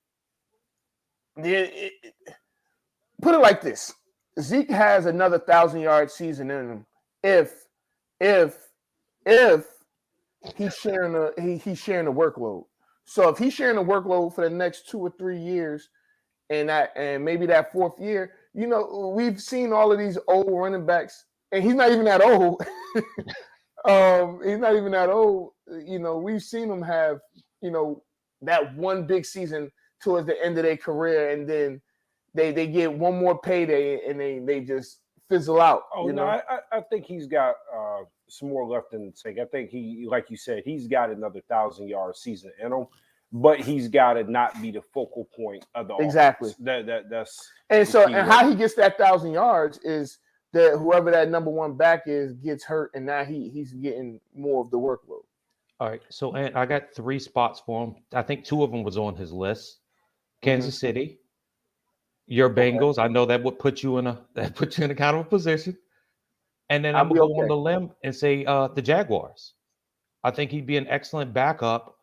like this: Zeke has another 1,000-yard season in him if he's sharing the workload. So if he's sharing the workload for the next 2 or 3 years, and maybe that 4th year, we've seen all of these old running backs, and he's not even that old. He's not even that old. We've seen him have that one big season towards the end of their career, and then they get one more payday and they just fizzle out. I think he's got some more left in the tank. I think he, like you said, he's got another 1,000-yard season in him, but he's got to not be the focal point of the exactly. Offense. That's and how he gets that 1,000 yards is that whoever that number one back is gets hurt, and now he's getting more of the workload. All right, so and I got 3 spots for him. I think 2 of them was on his list. Kansas City, your Bengals. I know that would put you in a kind of a position. And then I'm gonna go on the limb and say the Jaguars. I think he'd be an excellent backup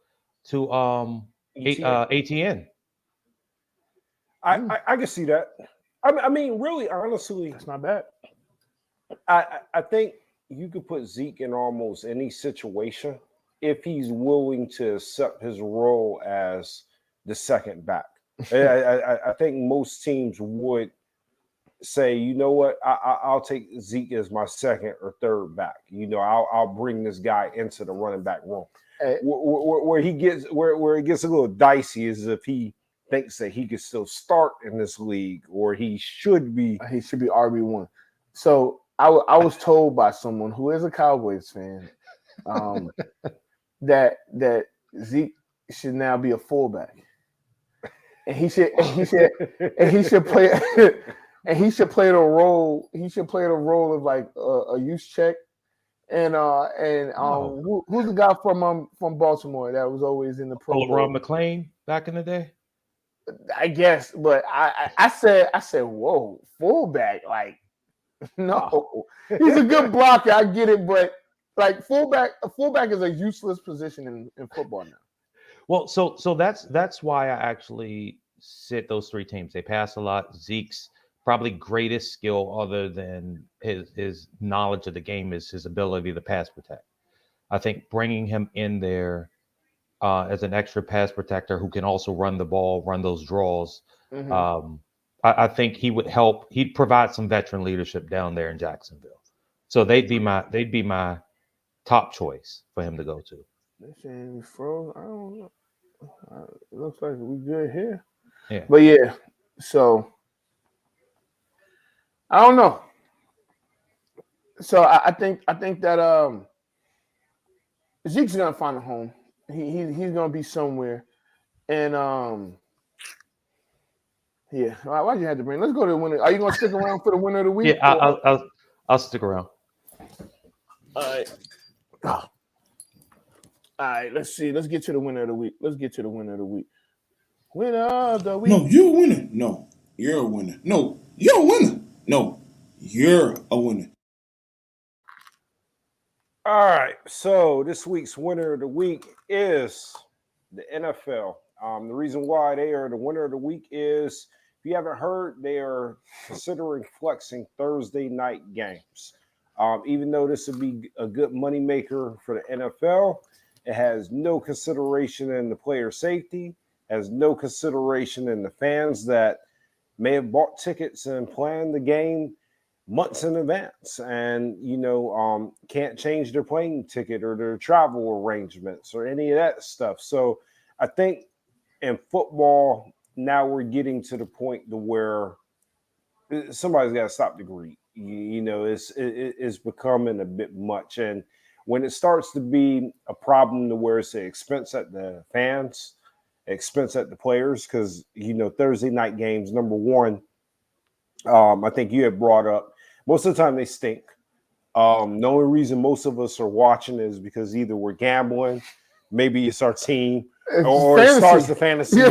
to ATN. I can see that. I mean, really, honestly, that's not bad. I think you could put Zeke in almost any situation if he's willing to accept his role as the second back. I think most teams would say, you know what, I'll take Zeke as my second or third back. I'll bring this guy into the running back room. Where it gets a little dicey is if he thinks that he could still start in this league, or he should be RB1. So I was told by someone who is a Cowboys fan that Zeke should now be a fullback, and he should play the role. He should play the role of like a use check. And who's the guy from Baltimore that was always in the Pro Bowl? Ron McClain back in the day, I guess. But I said, whoa, fullback, like. No, he's a good blocker. I get it, but like a fullback is a useless position in football now. Well, so that's why I actually sit those 3 teams. They pass a lot. Zeke's probably greatest skill other than his knowledge of the game is his ability to pass protect. I think bringing him in there as an extra pass protector who can also run the ball, run those draws. Mhm. I think he would help. He'd provide some veteran leadership down there in Jacksonville. So they'd be my top choice for him to go to. They saying we froze. I don't know. It looks like we good here. Yeah. But yeah, so I don't know. So I think that Zeke's gonna find a home. He's gonna be somewhere. And yeah. Why'd you have to bring? Let's go to the winner. Are you gonna stick around for the winner of the week? Yeah, I'll stick around. All right. All right, let's see. Let's get to the winner of the week. Winner of the week. No, you're a winner. No, you're a winner. No, you're a winner. No, you're a winner. All right. So this week's winner of the week is the NFL. The reason why they are the winner of the week is, if you haven't heard, they are considering flexing Thursday night games. Even though this would be a good moneymaker for the NFL, it has no consideration in the player safety, has no consideration in the fans that may have bought tickets and planned the game months in advance and, can't change their plane ticket or their travel arrangements or any of that stuff. So I think in football, now we're getting to the point to where somebody's got to stop the greed. It's becoming a bit much. And when it starts to be a problem to where it's an expense at the fans, expense at the players, because, Thursday night games, number one, I think you had brought up, most of the time they stink. The only reason most of us are watching is because either we're gambling, maybe it's our team, or it starts the fantasy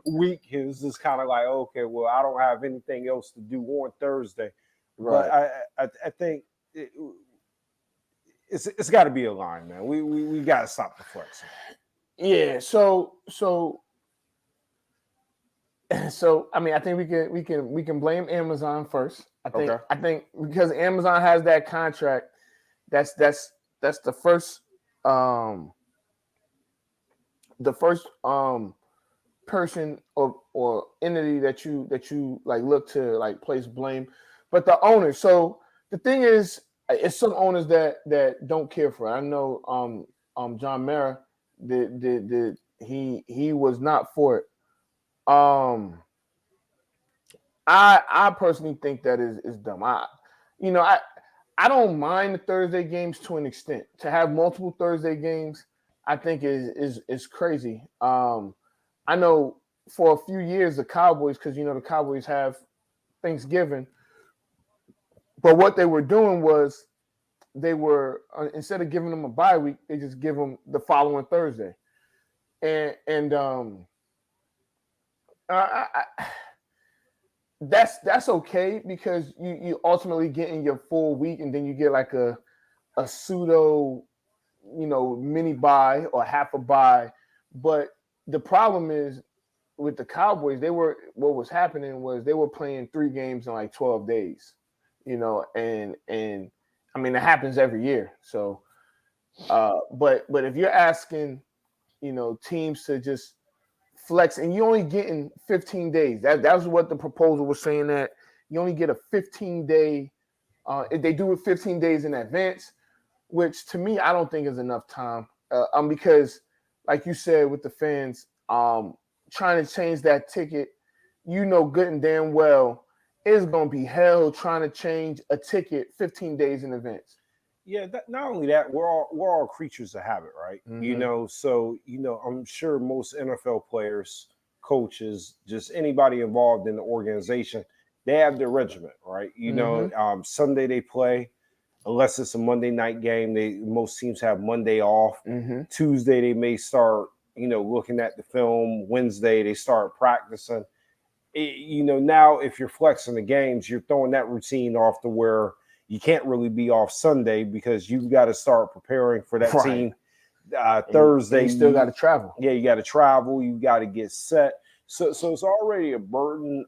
week. It's just kind of like, okay, well, I don't have anything else to do on Thursday. Right. But I think it's got to be a line, man. We got to stop the flexing. Yeah. So I mean, I think we can blame Amazon first. I think because Amazon has that contract, that's the first person or entity that you like look to like place blame, but the owner. So the thing is, it's some owners that don't care for it. I know John Mara he was not for it. I personally think that is dumb. I don't mind the Thursday games to an extent. To have multiple Thursday games, I think is crazy. I know for a few years the Cowboys, because the Cowboys have Thanksgiving, but what they were doing was they were instead of giving them a bye week, they just give them the following Thursday, and that's okay because you ultimately get in your full week, and then you get like a pseudo, mini bye or half a bye. But the problem is with the Cowboys, what was happening was they were playing 3 games in like 12 days, and I mean it happens every year. So, but if you're asking, teams to just flex, and you only getting 15 days. That was what the proposal was saying, that you only get a 15-day. If they do it 15 days in advance, which to me I don't think is enough time. Because, like you said, with the fans, trying to change that ticket, good and damn well it's gonna be hell trying to change a ticket 15 days in advance. Yeah, not only that, we're all creatures of habit, right? Mm-hmm. So I'm sure most NFL players, coaches, just anybody involved in the organization, they have their regiment, right? Sunday they play, unless it's a Monday night game. Most teams have Monday off. Mm-hmm. Tuesday they may start, looking at the film. Wednesday they start practicing. Now if you're flexing the games, you're throwing that routine off to where you can't really be off Sunday because you've got to start preparing for that team Thursday. And you still got to travel. Yeah, you got to travel. You got to get set. So it's already a burden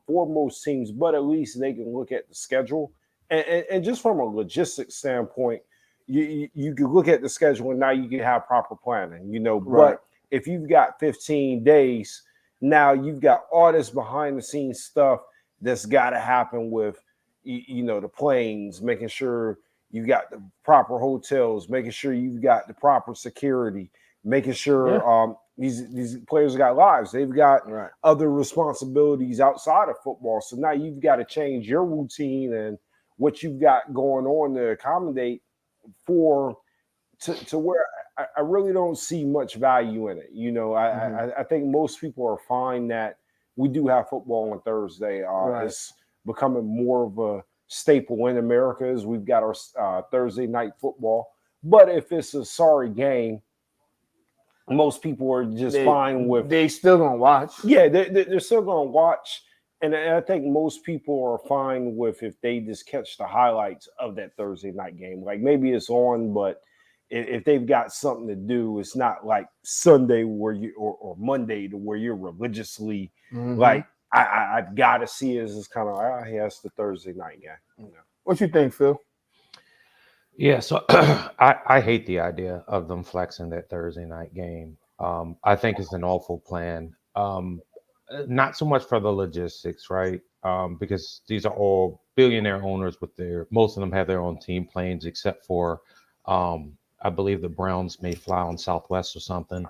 for most teams, but at least they can look at the schedule. And just from a logistics standpoint, you can look at the schedule and now you can have proper planning, Right. But if you've got 15 days, now you've got all this behind the scenes stuff that's got to happen with, the planes, making sure you got the proper hotels, making sure you've got the proper security, making sure these players got lives. They've got other responsibilities outside of football. So now you've got to change your routine and what you've got going on to accommodate to where I really don't see much value in it. I think most people are fine that we do have football on Thursday. It's becoming more of a staple in America as we've got our Thursday night football. But if it's a sorry game, most people are just fine with. They still gonna watch. Yeah, they're still gonna watch, and I think most people are fine with if they just catch the highlights of that Thursday night game. Like maybe it's on, but if they've got something to do, it's not like Sunday where you or Monday to where you're religiously like I've got to see it. It's kind of it's the Thursday night game. What you think, Phil? Yeah, so I hate the idea of them flexing that Thursday night game. I think it's an awful plan. Not so much for the logistics, right? Because these are all billionaire owners with most of them have their own team planes, except for I believe the Browns may fly on Southwest or something.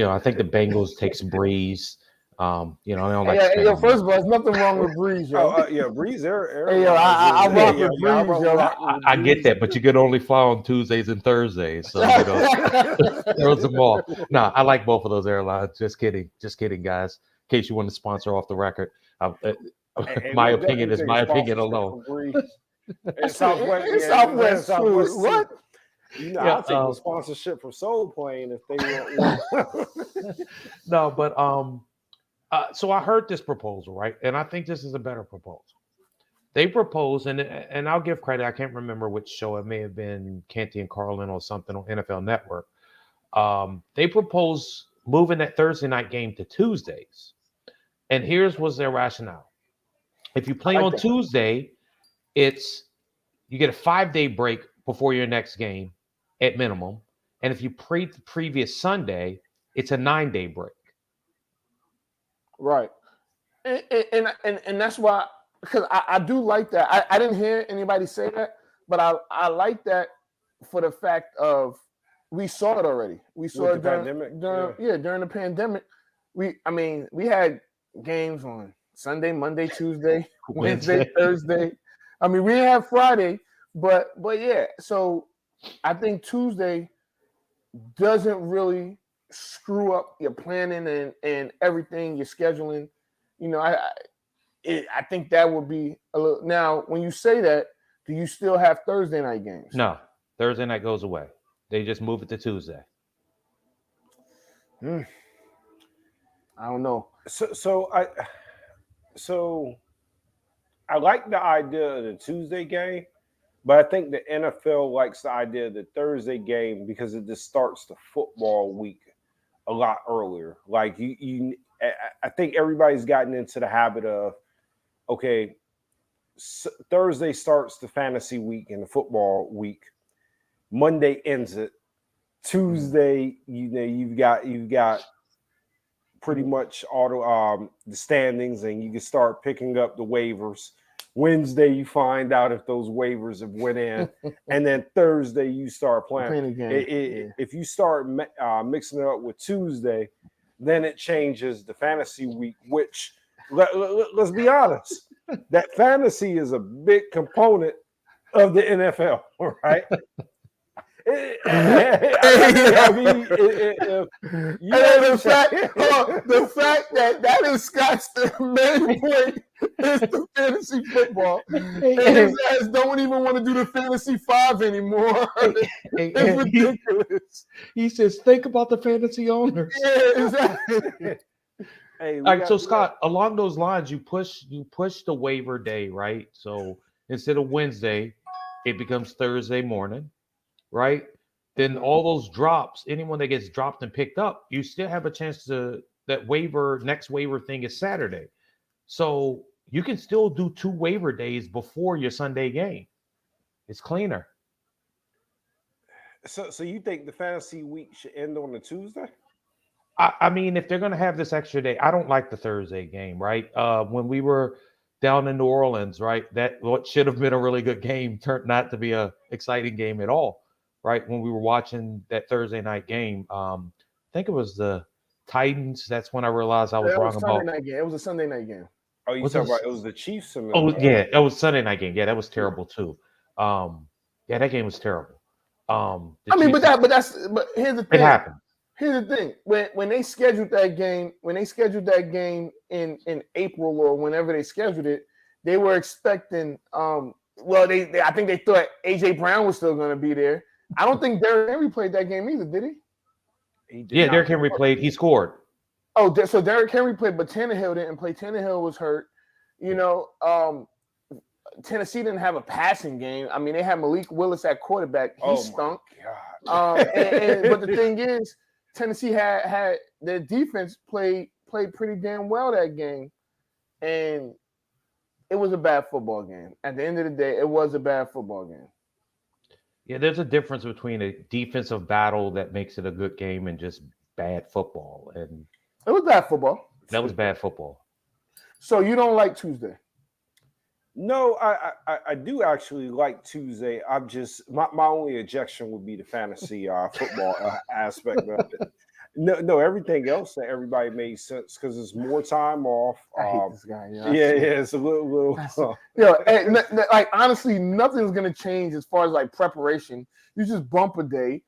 I think the Bengals takes Breeze. They don't like. First of all, there's nothing wrong with Breeze, yo. Breeze. I rock with Breeze, yo. I get that, but you could only fly on Tuesdays and Thursdays, so throws them off. No, I like both of those airlines. Just kidding, guys. In case you want to sponsor off the record, my opinion is my opinion alone. Southwest food. What? I'll take the sponsorship from Soul Plane if they want. No, but so I heard this proposal, right? And I think this is a better proposal. They propose, and I'll give credit. I can't remember which show. It may have been Canty and Carlin or something on NFL Network. They propose moving that Thursday night game to Tuesdays. And here's was their rationale. If you play on Tuesday, you get a 5-day break before your next game at minimum. And if you play the previous Sunday, it's a 9-day break. Right. And that's why, because I do like that. I didn't hear anybody say that, but I like that for the fact of we saw it already. We saw it during the pandemic. We had games on Sunday, Monday, Tuesday, Wednesday, Thursday. We didn't have Friday, but yeah. So I think Tuesday doesn't really screw up your planning and everything, your scheduling. I think that would be a little. Now, when you say that, do you still have Thursday night games? No, Thursday night goes away. They just move it to Tuesday. I don't know. So I like the idea of the Tuesday game, but I think the NFL likes the idea of the Thursday game because it just starts the football week a lot earlier. Like I think everybody's gotten into the habit of, okay, Thursday starts the fantasy week and the football week. Monday ends it. Tuesday, you've got pretty much all the standings, and you can start picking up the waivers. Wednesday, you find out if those waivers have went in, and then Thursday you start playing again. If you start mixing it up with Tuesday, then it changes the fantasy week. Which let's be honest, that fantasy is a big component of the NFL, right? The fact that is Scott's main point is the fantasy football. And his ass don't even want to do the fantasy 5 anymore. It's ridiculous. He says, think about the fantasy owners. Yeah, exactly. All right, so Scott, along those lines, you push the waiver day, right? So instead of Wednesday, it becomes Thursday morning. Right? then all those drops, anyone that gets dropped and picked up, you still have a chance to that next waiver thing is Saturday. So you can still do 2 waiver days before your Sunday game. It's cleaner. So you think the fantasy week should end on a Tuesday? I mean, if they're going to have this extra day, I don't like the Thursday game, right? When we were down in New Orleans, right, that what should have been a really good game turned not to be a exciting game at all, right? When we were watching that Thursday night game, I think it was the Titans. That's when I realized I was wrong about. Night game. It was a Sunday night game. Oh, you talking about it was the Chiefs? Yeah, it was Sunday night game. Yeah, that was terrible too. Yeah, that game was terrible. But here's the thing. It happened. Here's the thing: when they scheduled that game, in April or whenever they scheduled it, they were expecting. I think they thought AJ Brown was still going to be there. I don't think Derrick Henry played that game either, did he? Yeah, Derrick Henry played. He scored. Oh, so Derrick Henry played, but Tannehill didn't play. Tannehill was hurt. Tennessee didn't have a passing game. I mean, they had Malik Willis at quarterback. He stunk. But the thing is, Tennessee had their defense played pretty damn well that game, and it was a bad football game. At the end of the day, it was a bad football game. Yeah, there's a difference between a defensive battle that makes it a good game and just bad football. And it was bad football. That was bad football. So you don't like Tuesday? No, I do actually like Tuesday. I'm just my only objection would be the fantasy football aspect of it. No, everything else that everybody made sense because it's more time off. I hate this guy. It's a little. Like honestly, nothing's gonna change as far as like preparation. You just bump a day.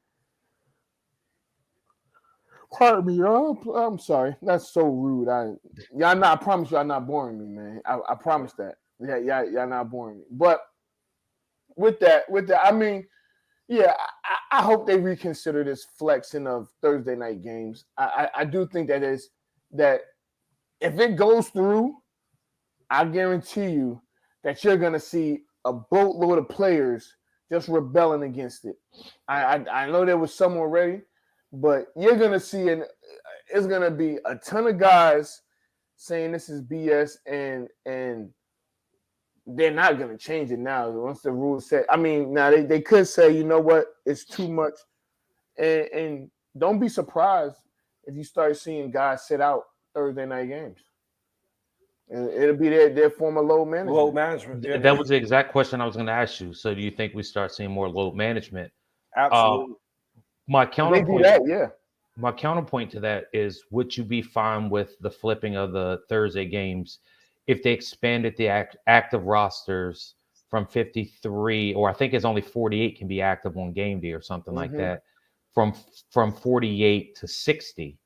Pardon me, y'all. I'm sorry. That's so rude. I promise y'all not boring me, man. I promise that. Yeah, y'all not boring me. But with that, I mean, yeah, I hope they reconsider this flexing of Thursday night games. I do think that if it goes through, I guarantee you that you're gonna see a boatload of players just rebelling against it. I know there was some already, but you're gonna see it's gonna be a ton of guys saying this is BS and they're not going to change it now. Once the rules say, I mean, now they could say, you know what, it's too much. And don't be surprised if you start seeing guys sit out Thursday night games. It'll be their form of load management. Load management. Yeah. That was the exact question I was going to ask you. So do you think we start seeing more load management? Absolutely. My counterpoint, they do that, yeah. My counterpoint to that is, would you be fine with the flipping of the Thursday games if they expanded the active rosters from 53, or I think it's only 48 can be active on game day or something like that, from 48 to 60,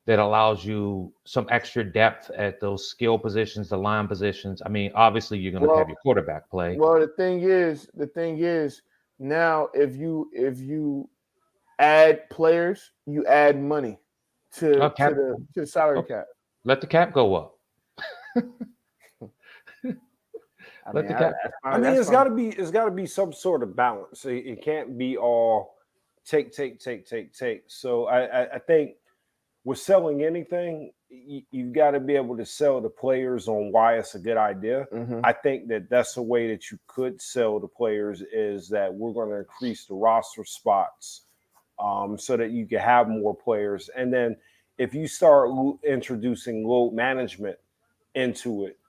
that allows you some extra depth at those skill positions, the line positions. I mean, obviously you're going to have your quarterback play. Well, the thing is now if you add players, you add money to the salary cap. Let the cap go up. It's got to be some sort of balance. It can't be all take. So I think with selling anything, you've got to be able to sell the players on why it's a good idea. I think that's a way that you could sell the players, is that we're going to increase the roster spots so that you can have more players. And then if you start introducing load management into it,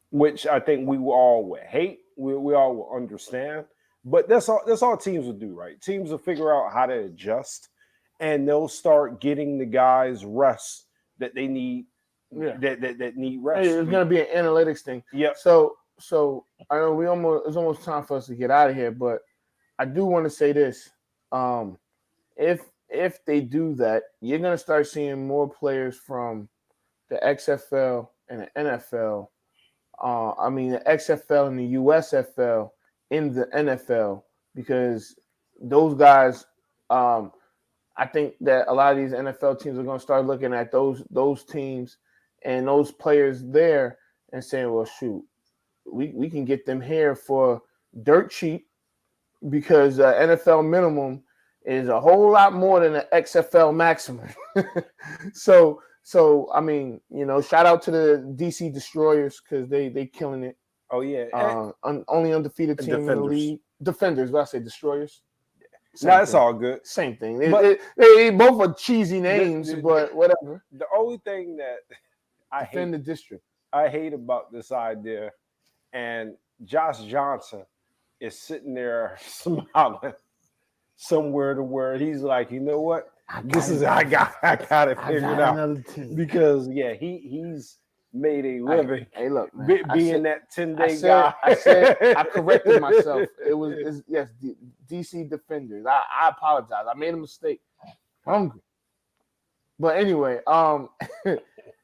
which I think we all would hate, we all will understand, but that's all teams will do, right? Teams will figure out how to adjust, and they'll start getting the guys rest that they need. That need rest. Hey, it's gonna be an analytics thing. Yeah. So I know it's almost time for us to get out of here, but I do want to say this: if they do that, you're gonna start seeing more players from the XFL and the NFL. The XFL and the USFL in the NFL, because those guys, I think that a lot of these NFL teams are going to start looking at those teams and those players there and saying, well, shoot, we can get them here for dirt cheap, because NFL minimum is a whole lot more than the XFL maximum. so I mean, shout out to the DC Destroyers because they killing it. Oh yeah, Only undefeated team in the league. Defenders, but I say Destroyers. No, it's all good. Same thing. They both are cheesy names, but whatever. The only thing that Defend the district. I hate about this idea, and Josh Johnson is sitting there smiling somewhere to where he's like, you know what? I got it figured out because he's made a living. Hey, look, man, being that 10-day guy. I corrected myself. It's DC Defenders. I apologize. I made a mistake. Hungry. But anyway,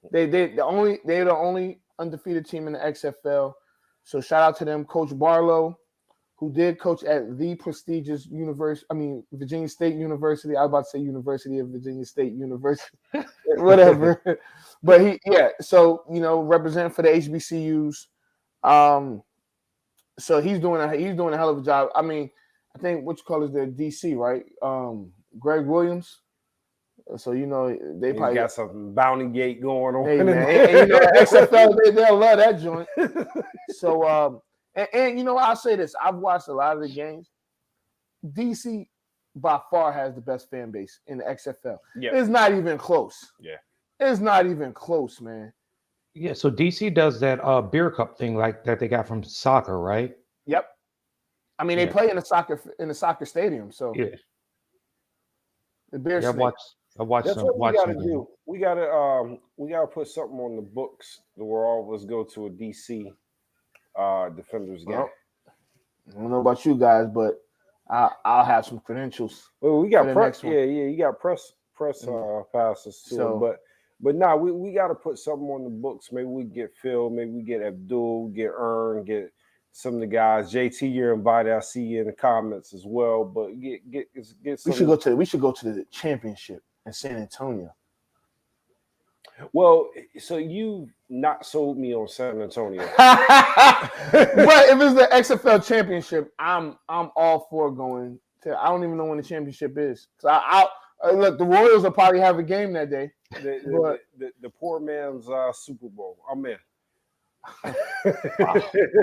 they're the only undefeated team in the XFL. So shout out to them, Coach Barlow, who did coach at the prestigious Virginia State University. I was about to say University of Virginia State University, whatever. But so representing for the HBCUs. So he's doing a hell of a job. I mean, I think what you call is the DC, right? Greg Williams. So they probably got some bounty gate going on. Hey, man, and XFL they'll love that joint. So and I'll say this: I've watched a lot of the games. DC by far has the best fan base in the XFL. Yeah, it's not even close. Yeah, it's not even close, man. Yeah, so DC does that beer cup thing like that they got from soccer, right? Yep. I mean, they play in the soccer stadium, so yeah. The beer. Yeah, I watched That's some. what we gotta do. We gotta put something on the books where all of us go to a DC Defenders game. Well, I don't know about you guys, but I'll have some credentials. Well, we got press. Yeah, you got press passes too. So, but nah, we got to put something on the books. Maybe we get Phil. Maybe we get Abdul. Get Ern. Get some of the guys. JT, you're invited. I see you in the comments as well. But get some. We should go to the championship in San Antonio. Well, so you not sold me on San Antonio. But if it's the XFL championship, I'm all for going to. I don't even know when the championship is. So I look, the Royals will probably have a game that day. The poor man's Super Bowl. I'm in.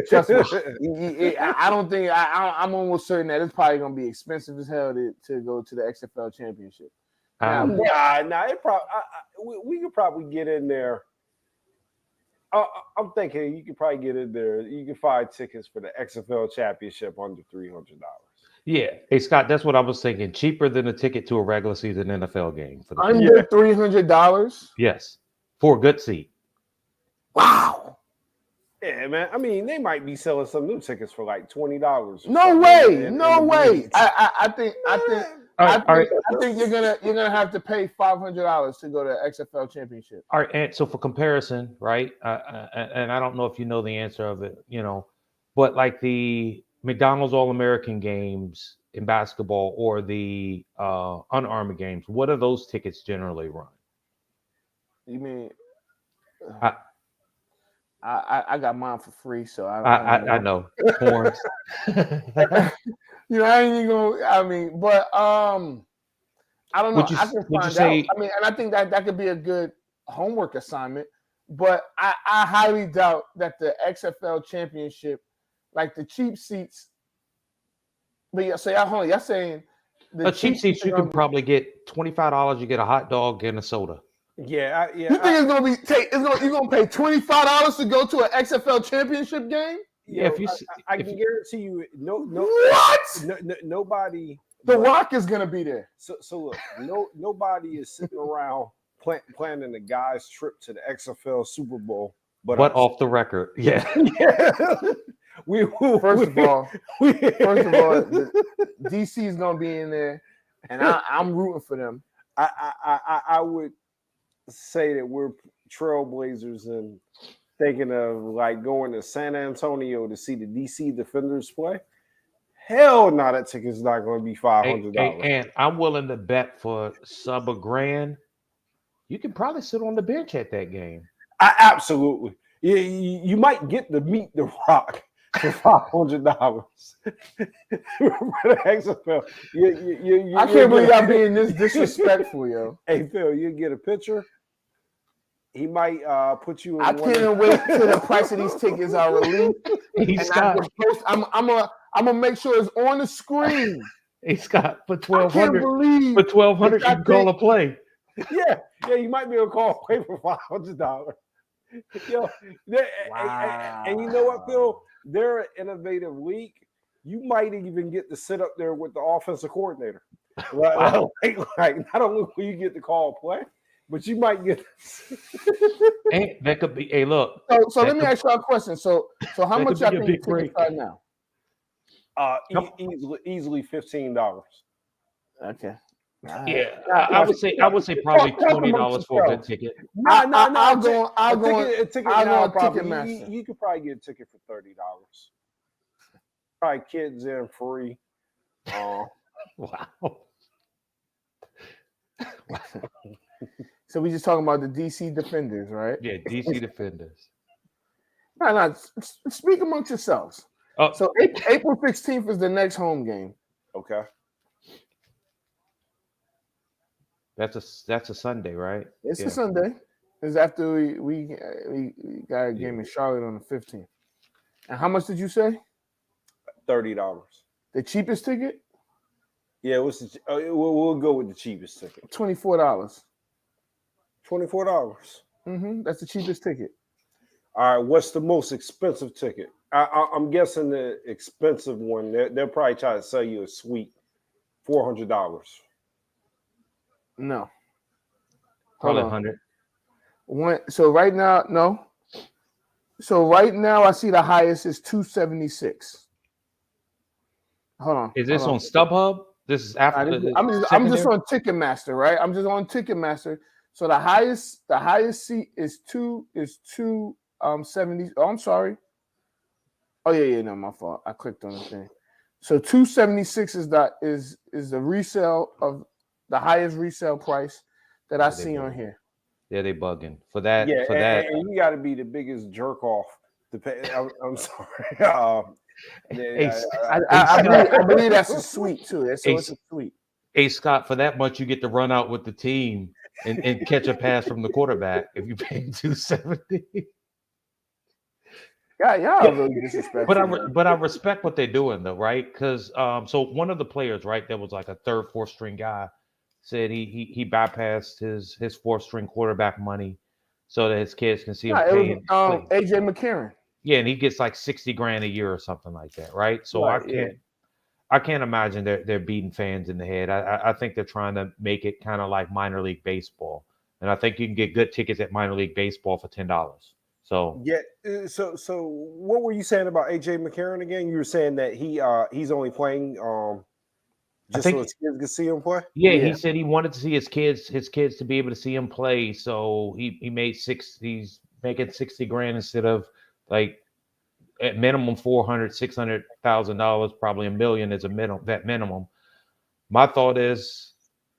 Trust me. I don't think I'm almost certain that it's probably gonna be expensive as hell to go to the XFL championship. It probably we could probably get in there. I'm thinking you could probably get in there. You can find tickets for the XFL championship under $300. Yeah, hey Scott, that's what I was thinking. Cheaper than a ticket to a regular season NFL game for the under $300. Yes, for a good seat. Wow. Yeah, man. I mean, they might be selling some new tickets for like $20. No way. I think you're gonna have to pay $500 to go to the XFL championship. All right, and so for comparison, right? And I don't know if you know the answer of it, but like the McDonald's All-American games in basketball or the Under Armour games, what do those tickets generally run? You mean? I got mine for free, so I know. Horns. I ain't even gonna. I mean, but I don't know. I can find out. I mean, and I think that could be a good homework assignment. But I highly doubt that the XFL championship, like the cheap seats. But y'all saying the cheap seats you can probably get $25. You get a hot dog and a soda. Yeah. You think it's gonna be you're gonna pay $25 to go to an XFL championship game? Yeah, I can guarantee you, nobody. The Rock is gonna be there. So look, nobody is sitting around planning a guy's trip to the XFL Super Bowl, but off the record, yeah. First of all, DC is gonna be in there, and I'm rooting for them. I would say that we're trailblazers and thinking of like going to San Antonio to see the DC Defenders play. Hell no, that ticket's not going to be $500. And I'm willing to bet for sub $1,000, you can probably sit on the bench at that game. Absolutely. You might get to meet The Rock. for $500. For the XFL. I can't believe y'all being this disrespectful, yo. Hey, Phil, you get a picture. He might put you in I can't wait till the price of these tickets are released. Hey, And Scott. I'm gonna make sure it's on the screen. Hey, Scott, for I can't $1,200. believe For $1,200, you can call a play. Yeah, you might be able to call away for $500. Yo, and you know what, Phil? They're an innovative league. You might even get to sit up there with the offensive coordinator. Wow. Like not only will you get to call a play, but you might get. And that could be. Hey, look. So let me ask you a question. So how that much could y'all be a think big the tickets are now? Easily $15. Okay. Yeah, I would say probably $20 for a good ticket. I'll go A ticket now on probably Ticketmaster. you could probably get a ticket for $30. Probably kids in free. Wow. So we just talking about the DC Defenders, right? Yeah, DC Defenders. No, speak amongst yourselves. Oh, So April 16th is the next home game. Okay. that's a Sunday, right? It's Yeah. a Sunday. It's after we got a game in Charlotte on the 15th. And how much did you say? $30. The cheapest ticket? Yeah, we'll go with the cheapest ticket. $24. $24. That's the cheapest ticket. All right, what's the most expensive ticket? I'm guessing the expensive one. They'll probably try to sell you a suite, $400. No. Probably Hold on. 100. So right now, no. So right now, I see the highest is $276. Hold on. Is this on StubHub? This is after I'm just on Ticketmaster, right? I'm just on Ticketmaster. So the highest seat is 270. Oh, I'm sorry. Oh yeah, no, my fault. I clicked on the thing. So 276 is the resale of the highest resale price that I see on here. Yeah, they bugging for that. Yeah, for that, and you got to be the biggest jerk off to pay. I'm sorry. I believe that's a suite too. It's a suite. Hey Scott, for that much you get to run out with the team and catch a pass from the quarterback if you pay $270. Y'all are really disrespectful. But I respect what they're doing though, right? Because so one of the players, right, that was like a third, fourth string guy, said he bypassed his fourth string quarterback money so that his kids can see him play. AJ McCarron. Yeah, and he gets like $60,000 a year or something like that, right? So I can't imagine they're beating fans in the head. I think they're trying to make it kind of like minor league baseball, and I think you can get good tickets at minor league baseball for $10. So yeah. So what were you saying about AJ McCarron again? You were saying that he's only playing just so his kids can see him play. Yeah, he said he wanted to see his kids to be able to see him play. So he's making $60,000 instead of like at minimum $600,000, probably $1 million is a minimum. My thought is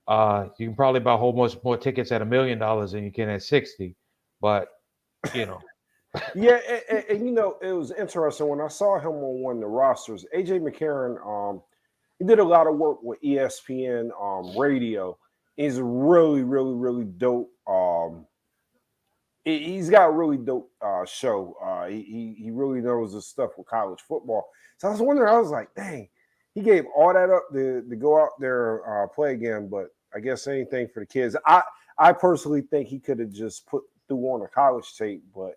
you can probably buy a whole bunch more tickets at $1 million than you can at 60, but you know. Yeah, and you know, it was interesting when I saw him on one of the rosters. AJ McCarron, he did a lot of work with ESPN radio. He's really, really, really dope. He's got a really dope show. He really knows his stuff with college football. So I was wondering, I was like, dang, he gave all that up to go out there play again. But I guess anything for the kids. I personally think he could have just threw on a college tape, but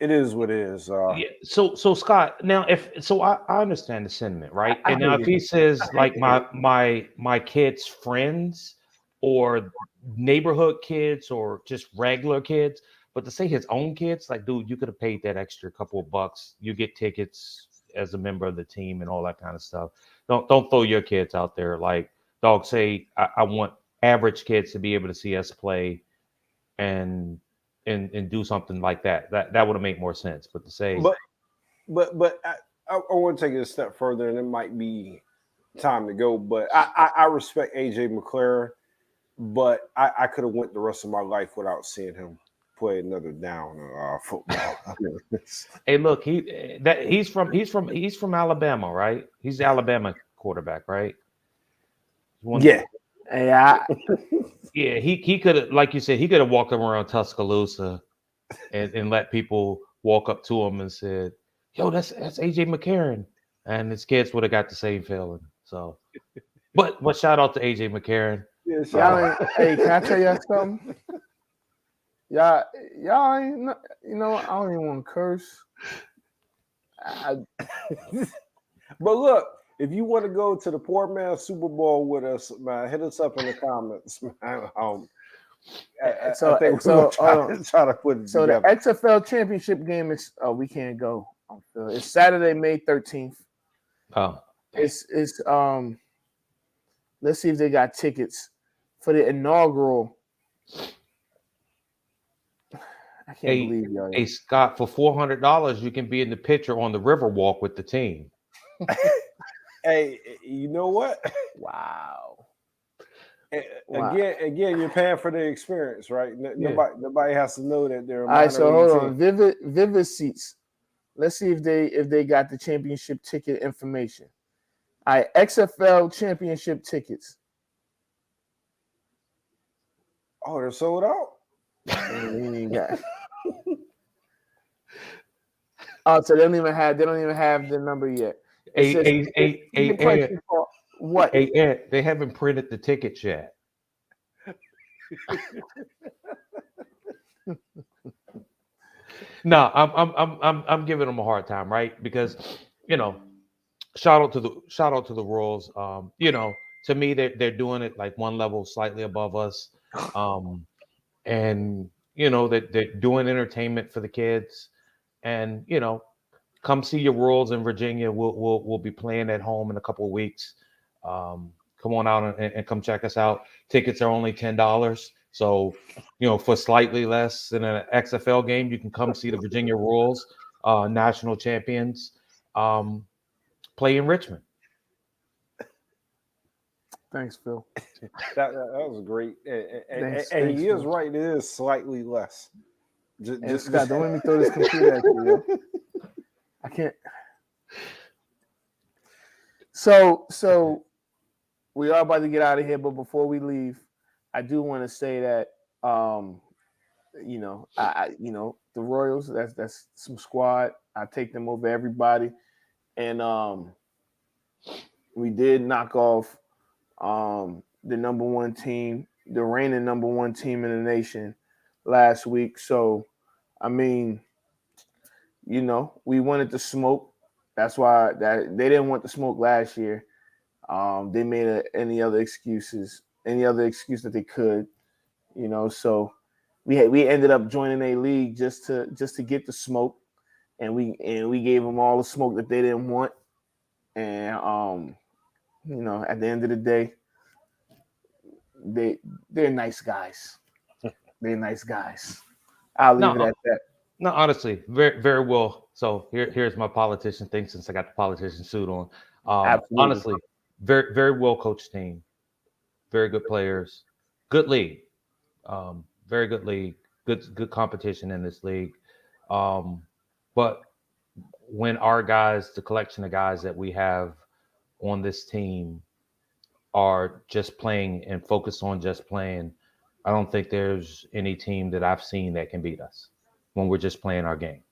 it is what it is. Yeah. So Scott, now I understand the sentiment, right? And now if he says like my kids' friends or neighborhood kids or just regular kids, but to say his own kids, like, dude, you could have paid that extra couple of bucks. You get tickets as a member of the team and all that kind of stuff. Don't throw your kids out there. Like, dog, say I want average kids to be able to see us play and do something like that. That would have made more sense. But to say, but I want to take it a step further, and it might be time to go. But I respect AJ McCarron, but I could have went the rest of my life without seeing him play another down football. Hey, look, he's from Alabama, right? He's the Alabama quarterback, right? Yeah. Yeah, Yeah, he could have, like you said, he could have walked around Tuscaloosa and let people walk up to him and said, "Yo, that's AJ McCarron," and his kids would have got the same feeling. So, but shout out to AJ McCarron. Yeah, hey, can I tell y'all something? Y'all ain't, I don't even want to curse. But look, if you want to go to the Poor Man Super Bowl with us, man, hit us up in the comments, man. I think we're gonna try to put it together. The XFL championship game is we can't go. It's Saturday, May 13th. Oh, it's let's see if they got tickets for the inaugural. I can't believe y'all. Hey Scott, for $400, you can be in the picture on the Riverwalk with the team. Hey, you know what? Wow. Again, you're paying for the experience, right? Nobody has to know that they're. All right, so hold on. Vivid Seats. Let's see if they got the championship ticket information. All right, XFL championship tickets. Oh, they're sold out. Oh, so they don't even have the number yet. What? Hey, they haven't printed the tickets yet. No, I'm giving them a hard time, right? Because shout out to the Royals. To me, they're doing it like one level slightly above us, and they're doing entertainment for the kids, and come see your Royals in Virginia. We'll be playing at home in a couple of weeks. Come on out and come check us out. Tickets are only $10. So, for slightly less than an XFL game, you can come see the Virginia Royals, national champions, play in Richmond. Thanks, Phil. That was great. And he is right. It is slightly less. Scott, don't let me throw this computer at you. Yo. I can't. So we are about to get out of here, but before we leave, I do want to say that the Royals, that's some squad. I take them over everybody, and we did knock off the number one team, the reigning number one team in the nation last week. So, I mean, we wanted to smoke. That's why they didn't want the smoke last year. They made any other excuse that they could, So we ended up joining a league just to get the smoke, and we gave them all the smoke that they didn't want. And at the end of the day, they're nice guys. They're nice guys. I'll leave it at that. No, honestly, very, very well. So here's my politician thing, since I got the politician suit on. Honestly, very, very well coached team, very good players, good league, very good league, good competition in this league. But when our guys, the collection of guys that we have on this team, are just playing and focused on just playing, I don't think there's any team that I've seen that can beat us when we're just playing our game.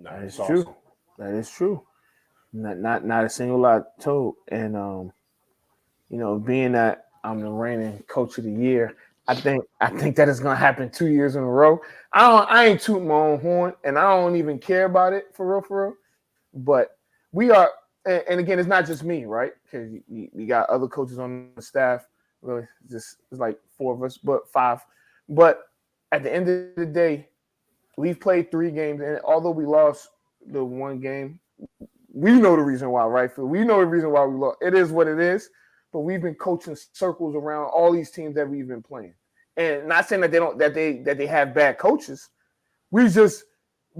That is true. Awesome. That is true. Not a single lot told. And being that I'm the reigning coach of the year, I think that is gonna happen 2 years in a row. I ain't tooting my own horn, and I don't even care about it for real. But we are, and again, it's not just me, right? Because you got other coaches on the staff. Really, it's like 4 of us, but 5. But at the end of the day, we've played 3 games, and although we lost the 1 game, we know the reason why, right, Phil? We know the reason why we lost. It is what it is, but we've been coaching circles around all these teams that we've been playing. And not saying that they have bad coaches. We've just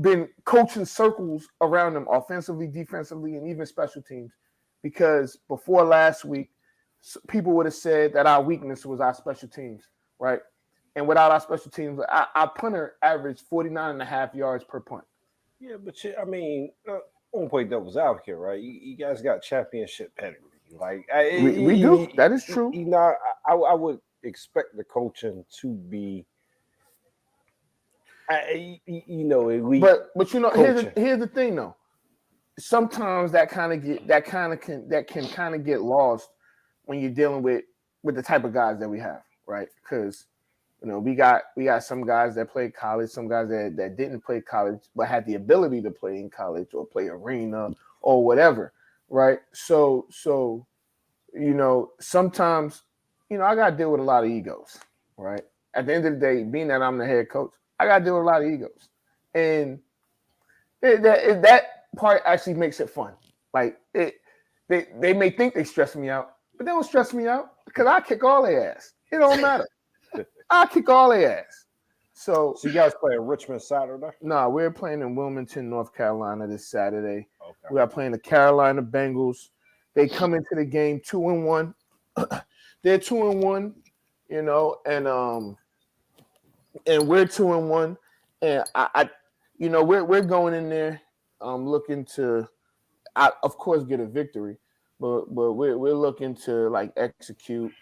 been coaching circles around them offensively, defensively, and even special teams. Because before last week, people would have said that our weakness was our special teams, right? And without our special teams, our punter averaged 49.5 yards per punt. Yeah, but I mean, I won't play devil's advocate, right? You guys got championship pedigree. Like We do. That is true. You know, I would expect the coaching to be, elite. But you know, here's the thing though. Sometimes that can kind of get lost when you're dealing with the type of guys that we have, right? Because you know we got some guys that played college, some guys that didn't play college but had the ability to play in college or play arena or whatever, right? So you know, sometimes you know I got to deal with a lot of egos, right? At the end of the day, being that I'm the head coach, I got to deal with a lot of egos, and that part actually makes it fun. Like they may think they stress me out, but they don't stress me out because I kick all their ass. It don't matter. I kick all their ass. So you guys play in Richmond Saturday? No, we're playing in Wilmington, North Carolina this Saturday. Okay. We are playing the Carolina Bengals. They come into the game 2-1. They're 2-1, you know, and we're 2-1, and I you know, we're going in there looking to, of course, get a victory, but we're looking to like execute,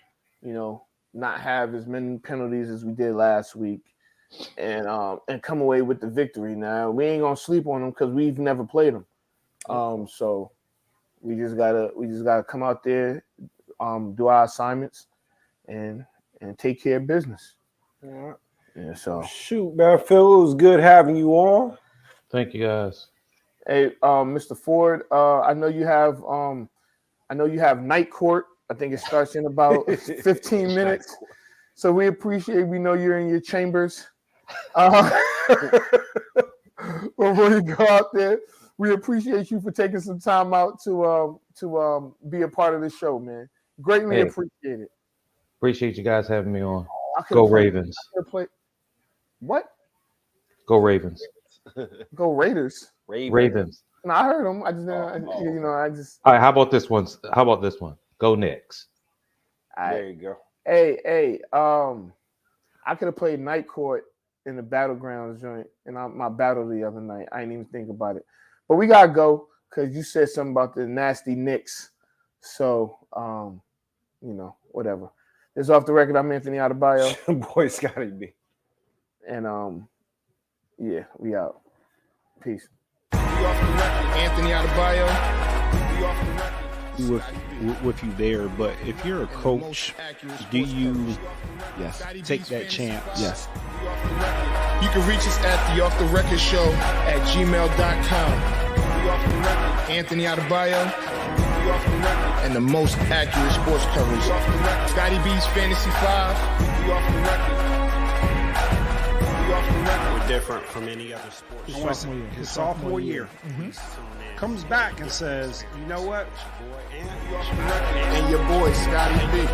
you know, not have as many penalties as we did last week, and come away with the victory. Now we ain't gonna sleep on them because we've never played them, so we just gotta come out there, do our assignments, and take care of business. Yeah. Yeah. So shoot, man, Phil, it was good having you on. Thank you, guys. Hey, Mr. Ford, I know you have night court. I think it starts in about 15 minutes. So we appreciate. We know you're in your chambers. Before you go out there, we appreciate you for taking some time out to be a part of the show, man. Greatly appreciate it. Appreciate you guys having me on. Go Ravens. What? Go Ravens. Go Raiders. Ravens. No, I heard them. I just, All right. How about this one? Go Knicks. There you go. Hey. I could have played night court in the battlegrounds joint, and my battle the other night. I didn't even think about it, but we gotta go because you said something about the nasty Knicks. So, you know, whatever. This is Off the Record. I'm Anthony Adebayo. Boy, Scotty B. And yeah, we out. Peace. We off the record. Anthony Adebayo. We off the record. With you there, but if you're a coach, do you take that chance? Yes. You can reach us at the Off the Record Show at gmail.com. Anthony Adebayo. And the most accurate sports coverage. Scotty B's Fantasy 5. We off the record. We're different from any other sport. His sophomore year. Comes back and says, you know what? And your boy, Scotty B.